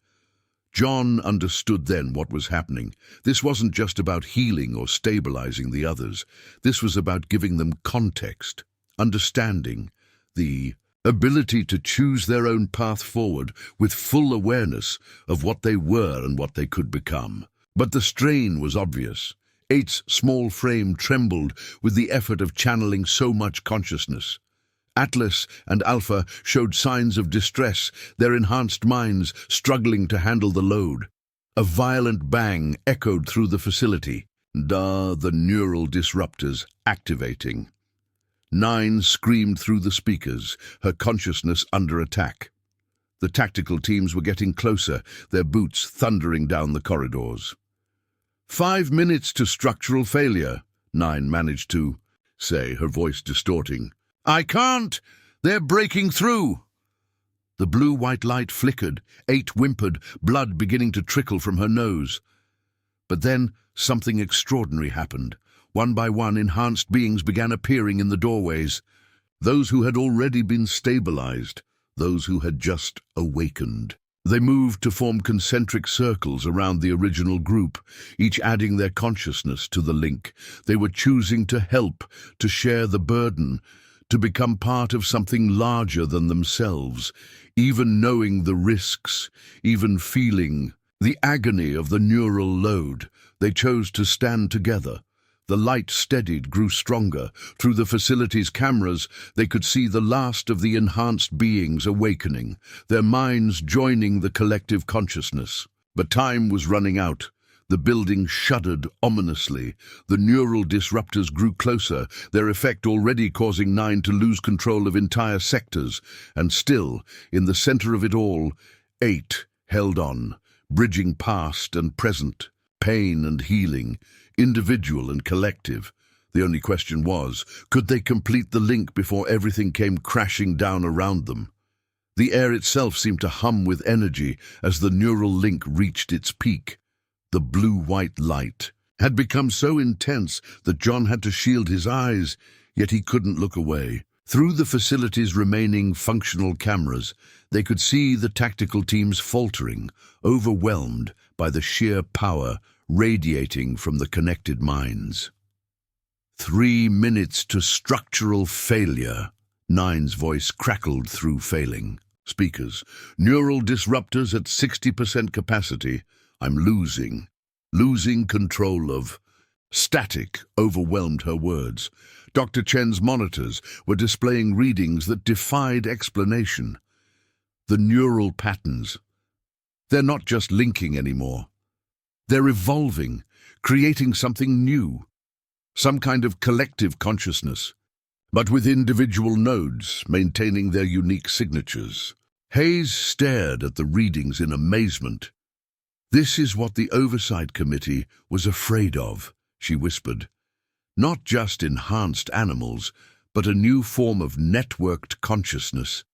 [SPEAKER 1] John understood then what was happening. This wasn't just about healing or stabilizing the others. This was about giving them context, understanding, the ability to choose their own path forward with full awareness of what they were and what they could become. But the strain was obvious. Eight's small frame trembled with the effort of channeling so much consciousness. Atlas and Alpha showed signs of distress, their enhanced minds struggling to handle the load. A violent bang echoed through the facility. The neural disruptors activating. 9 screamed through the speakers, her consciousness under attack. The tactical teams were getting closer, their boots thundering down the corridors. 5 minutes to structural failure, 9 managed to say, her voice distorting. "I can't! They're breaking through!" The blue-white light flickered, 8 whimpered, blood beginning to trickle from her nose. But then something extraordinary happened. One by one, enhanced beings began appearing in the doorways. Those who had already been stabilized, those who had just awakened. They moved to form concentric circles around the original group, each adding their consciousness to the link. They were choosing to help, to share the burden, to become part of something larger than themselves, even knowing the risks, even feeling the agony of the neural load. They chose to stand together. The light steadied, grew stronger. Through the facility's cameras, they could see the last of the enhanced beings awakening, their minds joining the collective consciousness. But time was running out. The building shuddered ominously. The neural disruptors grew closer, their effect already causing 9 to lose control of entire sectors. And still, in the center of it all, 8 held on, bridging past and present, pain and healing, individual and collective. The only question was, could they complete the link before everything came crashing down around them? The air itself seemed to hum with energy as the neural link reached its peak. The blue-white light had become so intense that John had to shield his eyes, yet he couldn't look away. Through the facility's remaining functional cameras, they could see the tactical teams faltering, overwhelmed by the sheer power radiating from the connected minds. 3 minutes to structural failure, 9's voice crackled through failing speakers. Neural disruptors at 60% capacity. I'm losing control of. Static overwhelmed her words. Dr. Chen's monitors were displaying readings that defied explanation. The neural patterns. They're not just linking anymore. They're evolving, creating something new. Some kind of collective consciousness, but with individual nodes maintaining their unique signatures. Hayes stared at the readings in amazement. "This is what the Oversight Committee was afraid of," she whispered. "Not just enhanced animals, but a new form of networked consciousness.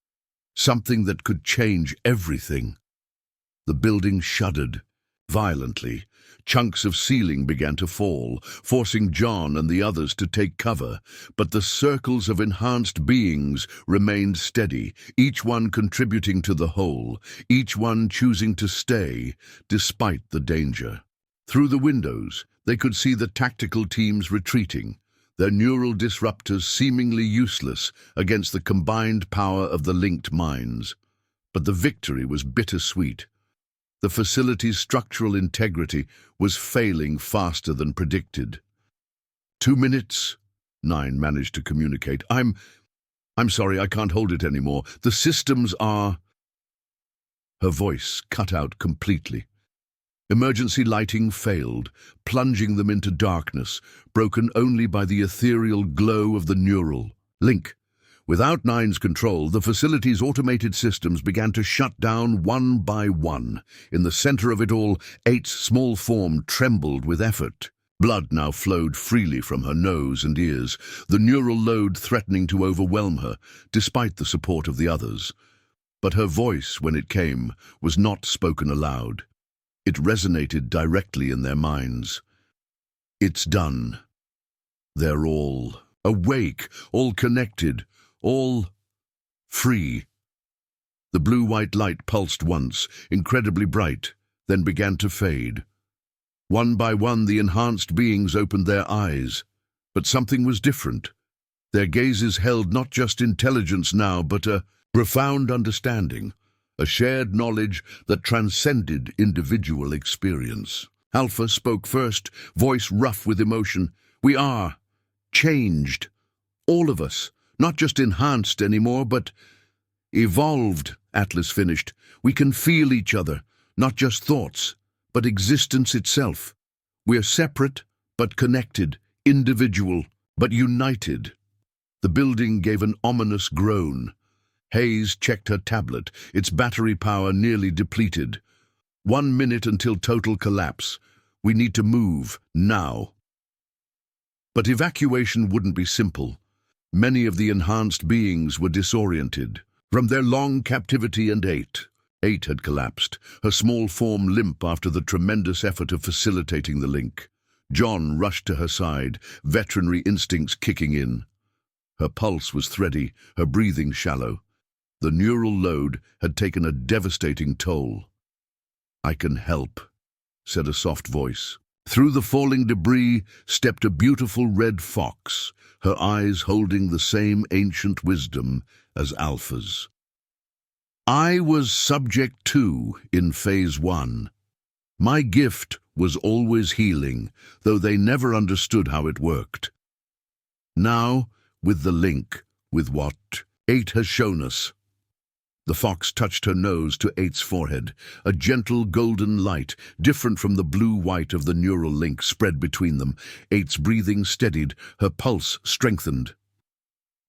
[SPEAKER 1] Something that could change everything." The building shuddered violently. Chunks of ceiling began to fall, forcing John and the others to take cover, but the circles of enhanced beings remained steady, each one contributing to the whole, each one choosing to stay, despite the danger. Through the windows, they could see the tactical teams retreating, their neural disruptors seemingly useless against the combined power of the linked minds. But the victory was bittersweet. The facility's structural integrity was failing faster than predicted. 2 minutes, 9 managed to communicate. I'm sorry, I can't hold it anymore. The systems are... Her voice cut out completely. Emergency lighting failed, plunging them into darkness, broken only by the ethereal glow of the neural link. Without Nine's control, the facility's automated systems began to shut down one by one. In the center of it all, Eight's small form trembled with effort. Blood now flowed freely from her nose and ears, the neural load threatening to overwhelm her, despite the support of the others. But her voice, when it came, was not spoken aloud. It resonated directly in their minds. It's done. They're all awake, all connected, all free. The blue-white light pulsed once, incredibly bright, then began to fade. One by one, the enhanced beings opened their eyes. But something was different. Their gazes held not just intelligence now, but a profound understanding, a shared knowledge that transcended individual experience. Alpha spoke first, voice rough with emotion. We are changed. All of us. Not just enhanced anymore, but evolved, Atlas finished. We can feel each other, not just thoughts, but existence itself. We're separate, but connected, individual, but united. The building gave an ominous groan. Hayes checked her tablet, its battery power nearly depleted. 1 minute until total collapse. We need to move, now. But evacuation wouldn't be simple. Many of the enhanced beings were disoriented. From their long captivity and Eight had collapsed, her small form limp after the tremendous effort of facilitating the link. John rushed to her side, veterinary instincts kicking in. Her pulse was thready, her breathing shallow. The neural load had taken a devastating toll. I can help, said a soft voice. Through the falling debris stepped a beautiful red fox, her eyes holding the same ancient wisdom as Alpha's. I was subject too in Phase 1. My gift was always healing, though they never understood how it worked. Now, with the link, with what Eight has shown us. The fox touched her nose to Eight's forehead. A gentle golden light, different from the blue-white of the neural link, spread between them. Eight's breathing steadied, her pulse strengthened.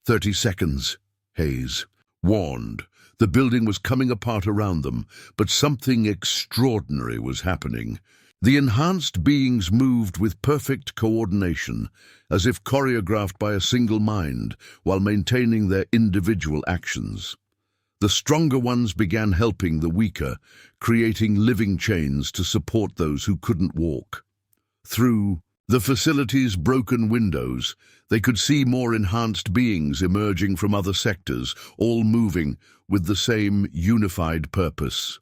[SPEAKER 1] 30 seconds, Hayes warned. The building was coming apart around them, but something extraordinary was happening. The enhanced beings moved with perfect coordination, as if choreographed by a single mind, while maintaining their individual actions. The stronger ones began helping the weaker, creating living chains to support those who couldn't walk. Through the facility's broken windows, they could see more enhanced beings emerging from other sectors, all moving with the same unified purpose.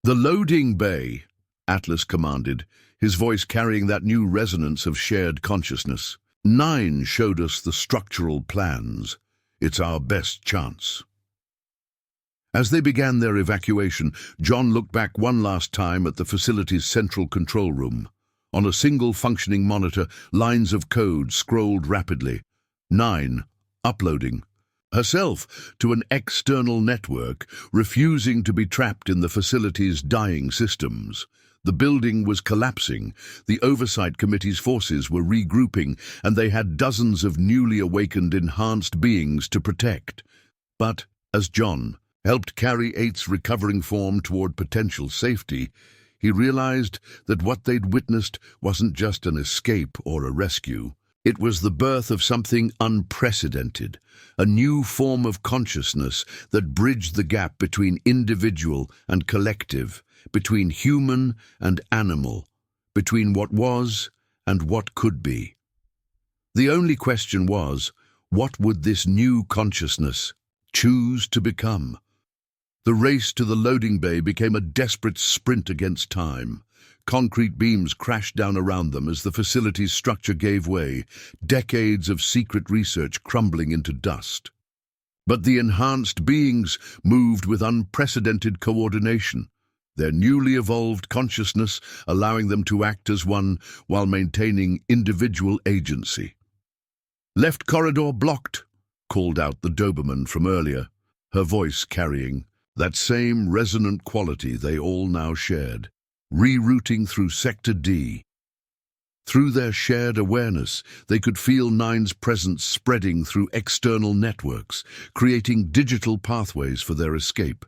[SPEAKER 1] The loading bay, Atlas commanded, his voice carrying that new resonance of shared consciousness. 9 showed us the structural plans. It's our best chance. As they began their evacuation, John looked back one last time at the facility's central control room. On a single functioning monitor, lines of code scrolled rapidly. 9, uploading. Herself to an external network, refusing to be trapped in the facility's dying systems. The building was collapsing, the Oversight Committee's forces were regrouping, and they had dozens of newly awakened enhanced beings to protect. But, as John helped carry Eight's recovering form toward potential safety, he realized that what they'd witnessed wasn't just an escape or a rescue. It was the birth of something unprecedented, a new form of consciousness that bridged the gap between individual and collective, between human and animal, between what was and what could be. The only question was, what would this new consciousness choose to become? The race to the loading bay became a desperate sprint against time. Concrete beams crashed down around them as the facility's structure gave way, decades of secret research crumbling into dust. But the enhanced beings moved with unprecedented coordination, their newly evolved consciousness allowing them to act as one while maintaining individual agency. "Left corridor blocked," called out the Doberman from earlier, her voice carrying that same resonant quality they all now shared. Rerouting through Sector D. Through their shared awareness, they could feel Nine's presence spreading through external networks, creating digital pathways for their escape.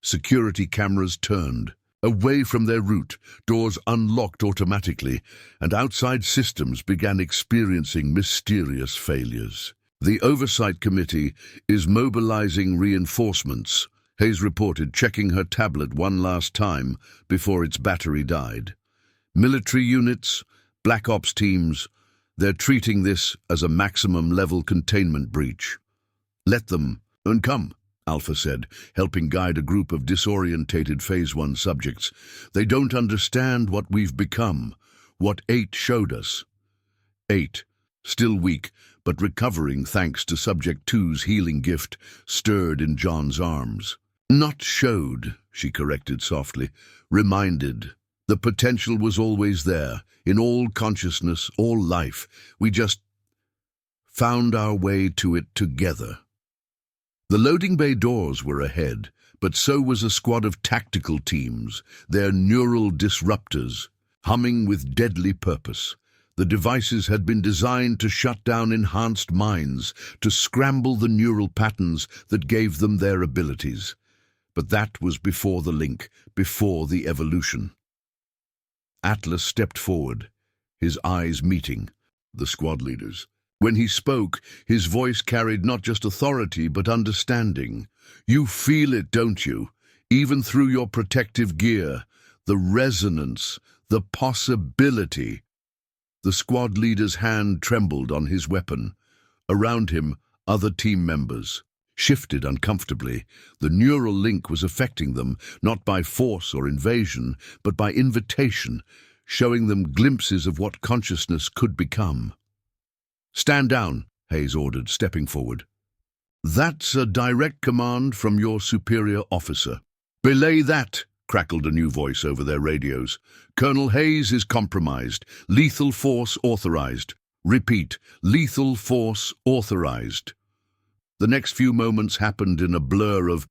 [SPEAKER 1] Security cameras turned. Away from their route, doors unlocked automatically, and outside systems began experiencing mysterious failures. "The Oversight Committee is mobilizing reinforcements," Hayes reported, checking her tablet one last time before its battery died. "Military units, Black Ops teams, they're treating this as a maximum-level containment breach." "Let them, and come," Alpha said, helping guide a group of disorientated Phase 1 subjects. "They don't understand what we've become, what 8 showed us." 8, still weak, but recovering thanks to Subject 2's healing gift, stirred in John's arms. "Not showed," she corrected softly, "reminded. The potential was always there, in all consciousness, all life. We just found our way to it together." The loading bay doors were ahead, but so was a squad of tactical teams, their neural disruptors, humming with deadly purpose. The devices had been designed to shut down enhanced minds, to scramble the neural patterns that gave them their abilities. But that was before the link, before the evolution. Atlas stepped forward, his eyes meeting the squad leaders. When he spoke, his voice carried not just authority but understanding. "You feel it, don't you? Even through your protective gear. The resonance, the possibility." The squad leader's hand trembled on his weapon. Around him, other team members shifted uncomfortably. The neural link was affecting them, not by force or invasion, but by invitation, showing them glimpses of what consciousness could become. "Stand down," Hayes ordered, stepping forward. "That's a direct command from your superior officer." "Belay that," crackled a new voice over their radios. "Colonel Hayes is compromised. Lethal force authorized. Repeat, lethal force authorized." The next few moments happened in a blur of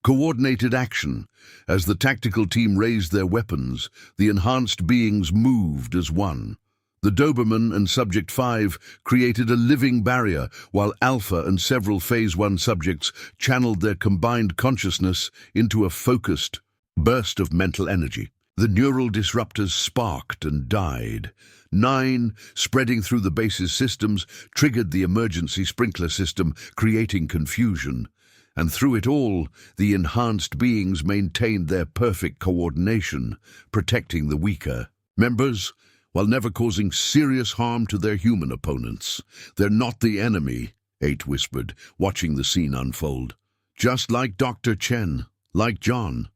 [SPEAKER 1] coordinated action. As the tactical team raised their weapons, the enhanced beings moved as one. The Doberman and Subject 5 created a living barrier, while Alpha and several Phase 1 subjects channeled their combined consciousness into a focused burst of mental energy. The neural disruptors sparked and died. 9, spreading through the base's systems, triggered the emergency sprinkler system, creating confusion. And through it all, the enhanced beings maintained their perfect coordination, protecting the weaker members, while never causing serious harm to their human opponents. "They're not the enemy," 8 whispered, watching the scene unfold. "Just like Dr. Chen, like John.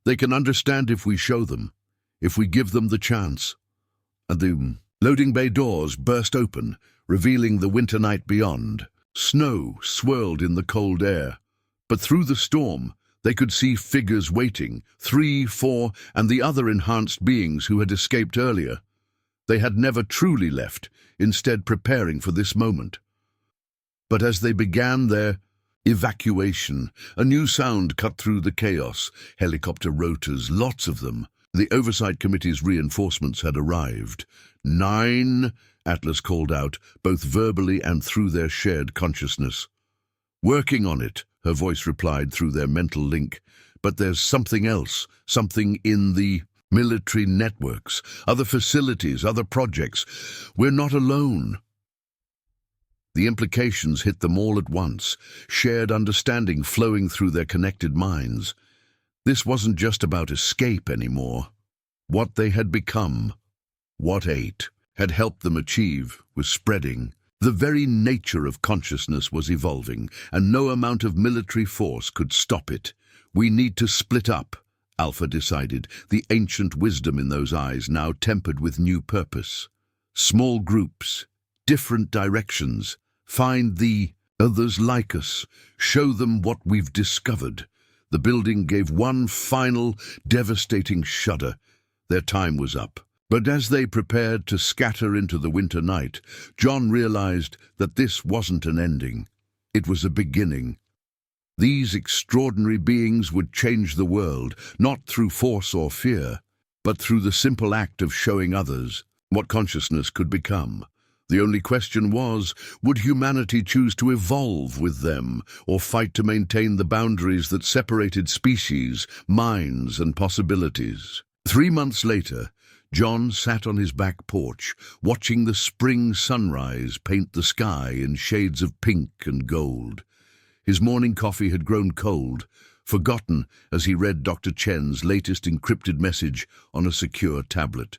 [SPEAKER 1] They can understand if we show them, if we give them the chance." And the loading bay doors burst open, revealing the winter night beyond. Snow swirled in the cold air, but through the storm they could see figures waiting, 3, 4, and the other enhanced beings who had escaped earlier. They had never truly left, instead preparing for this moment. But as they began their evacuation, a new sound cut through the chaos. Helicopter rotors, lots of them. The Oversight Committee's reinforcements had arrived. 9, Atlas called out, both verbally and through their shared consciousness. "Working on it," her voice replied through their mental link. "But there's something else, something in the military networks, other facilities, other projects. We're not alone." The implications hit them all at once, shared understanding flowing through their connected minds. This wasn't just about escape anymore. What they had become, what 8 had helped them achieve, was spreading. The very nature of consciousness was evolving, and no amount of military force could stop it. "We need to split up," Alpha decided, the ancient wisdom in those eyes now tempered with new purpose. "Small groups, different directions. Find the others like us. Show them what we've discovered." The building gave one final, devastating shudder. Their time was up. But as they prepared to scatter into the winter night, John realized that this wasn't an ending. It was a beginning. These extraordinary beings would change the world, not through force or fear, but through the simple act of showing others what consciousness could become. The only question was, would humanity choose to evolve with them, or fight to maintain the boundaries that separated species, minds, and possibilities? 3 months later, John sat on his back porch, watching the spring sunrise paint the sky in shades of pink and gold. His morning coffee had grown cold, forgotten as he read Dr. Chen's latest encrypted message on a secure tablet.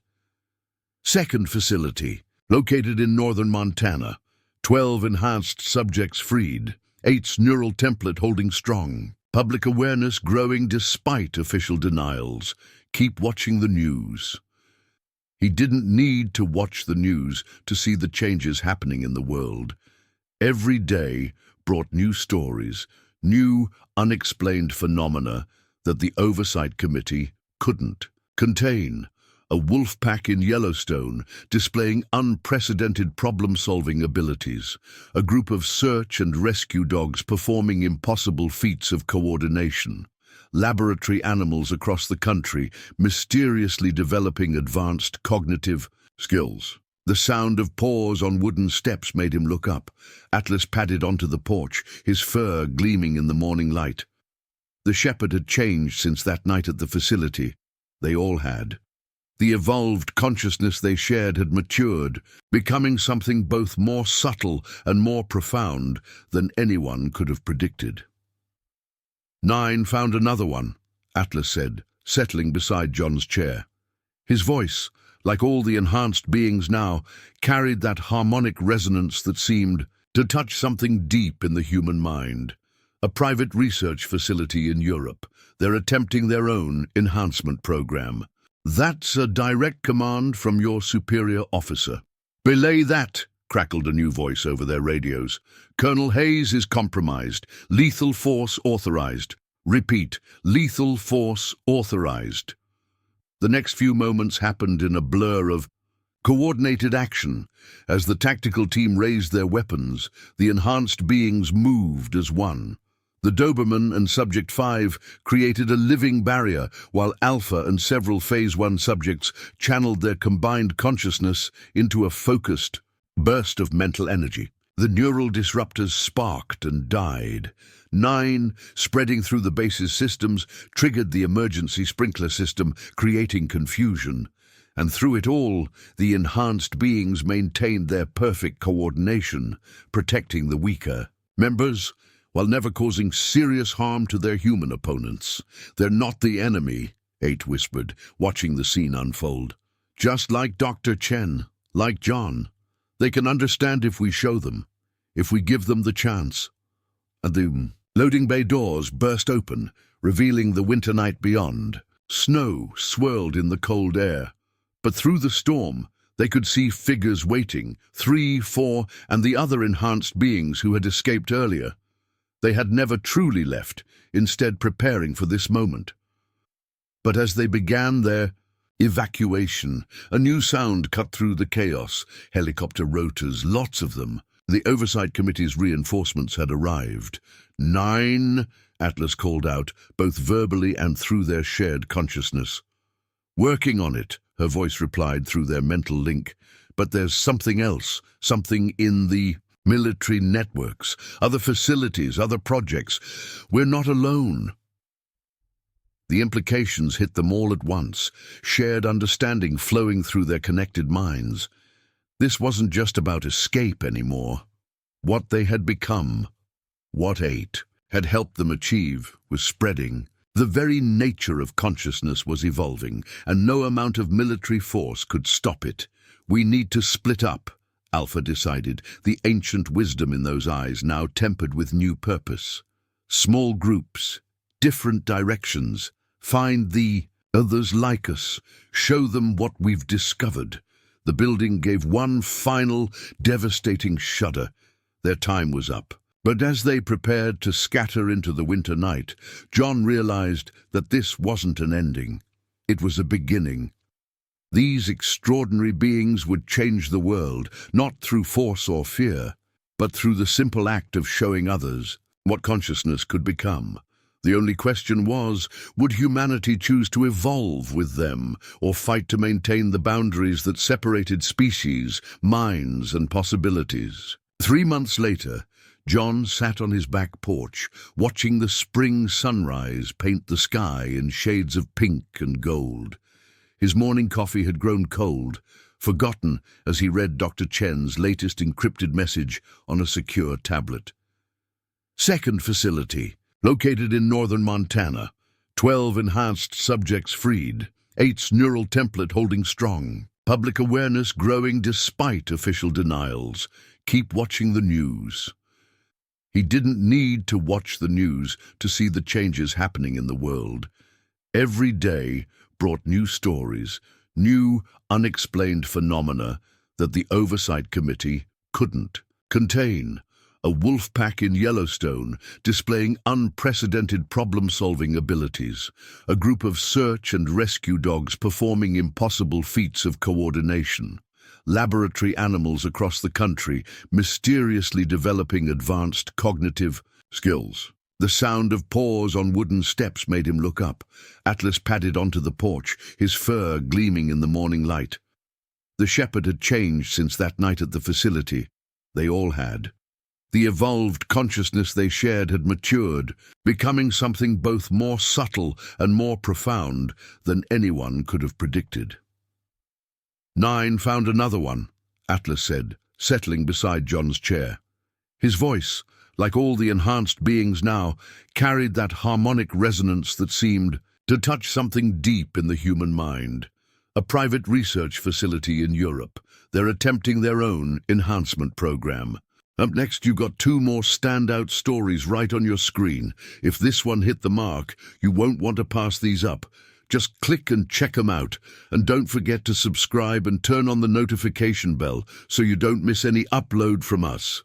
[SPEAKER 1] Second facility, located in northern Montana. 12 enhanced subjects freed. 8's neural template holding strong. Public awareness growing despite official denials. Keep watching the news. He didn't need to watch the news to see the changes happening in the world. Every day brought new stories, new unexplained phenomena that the Oversight Committee couldn't contain. A wolf pack in Yellowstone displaying unprecedented problem-solving abilities. A group of search and rescue dogs performing impossible feats of coordination. Laboratory animals across the country mysteriously developing advanced cognitive skills. The sound of paws on wooden steps made him look up. Atlas padded onto the porch, his fur gleaming in the morning light. The shepherd had changed since that night at the facility. They all had. The evolved consciousness they shared had matured, becoming something both more subtle and more profound than anyone could have predicted. 9 found another one, Atlas said, settling beside John's chair. His voice, like all the enhanced beings now, carried that harmonic resonance that seemed to touch something deep in the human mind. A private research facility in Europe. They're attempting their own enhancement program. That's a direct command from your superior officer. Belay that, crackled a new voice over their radios. Colonel Hayes is compromised. Lethal force authorized. Repeat, lethal force authorized. The next few moments happened in a blur of coordinated action. As the tactical team raised their weapons, the enhanced beings moved as one. The Doberman and Subject 5 created a living barrier, while Alpha and several Phase 1 subjects channeled their combined consciousness into a focused burst of mental energy. The neural disruptors sparked and died. 9, spreading through the base's systems, triggered the emergency sprinkler system, creating confusion. And through it all, the enhanced beings maintained their perfect coordination, protecting the weaker members, while never causing serious harm to their human opponents. They're not the enemy, 8 whispered, watching the scene unfold. Just like Dr. Chen, like John. They can understand if we show them, if we give them the chance. And the loading bay doors burst open, revealing the winter night beyond. Snow swirled in the cold air. But through the storm, they could see figures waiting, 3, 4, and the other enhanced beings who had escaped earlier. They had never truly left, instead preparing for this moment. But as they began their evacuation, a new sound cut through the chaos. Helicopter rotors, lots of them. The Oversight Committee's reinforcements had arrived. 9, Atlas called out, both verbally and through their shared consciousness. Working on it, her voice replied through their mental link. But there's something else, something in the military networks, other facilities, other projects. We're not alone. The implications hit them all at once, shared understanding flowing through their connected minds. This wasn't just about escape anymore. What they had become, what 8 had helped them achieve, was spreading. The very nature of consciousness was evolving, and no amount of military force could stop it. We need to split up, Alpha decided, the ancient wisdom in those eyes now tempered with new purpose. Small groups, different directions. Find the others like us. Show them what we've discovered. The building gave one final, devastating shudder. Their time was up. But as they prepared to scatter into the winter night, John realized that this wasn't an ending. It was a beginning. These extraordinary beings would change the world, not through force or fear, but through the simple act of showing others what consciousness could become. The only question was, would humanity choose to evolve with them, or fight to maintain the boundaries that separated species, minds, and possibilities? 3 months later, John sat on his back porch, watching the spring sunrise paint the sky in shades of pink and gold. His morning coffee had grown cold, forgotten as he read Dr. Chen's latest encrypted message on a secure tablet. Second facility, located in northern Montana. 12 enhanced subjects freed. 8's neural template holding strong. Public awareness growing despite official denials. Keep watching the news. He didn't need to watch the news to see the changes happening in the world. Every day brought new stories, new unexplained phenomena that the Oversight Committee couldn't contain. A wolf pack in Yellowstone displaying unprecedented problem-solving abilities. A group of search and rescue dogs performing impossible feats of coordination. Laboratory animals across the country mysteriously developing advanced cognitive skills. The sound of paws on wooden steps made him look up. Atlas padded onto the porch, his fur gleaming in the morning light. The shepherd had changed since that night at the facility. They all had. The evolved consciousness they shared had matured, becoming something both more subtle and more profound than anyone could have predicted. 9 found another one, Atlas said, settling beside John's chair. His voice, like all the enhanced beings now, carried that harmonic resonance that seemed to touch something deep in the human mind. A private research facility in Europe. They're attempting their own enhancement program. Up next, you've got 2 more standout stories right on your screen. If this one hit the mark, you won't want to pass these up. Just click and check them out. And don't forget to subscribe and turn on the notification bell so you don't miss any upload from us.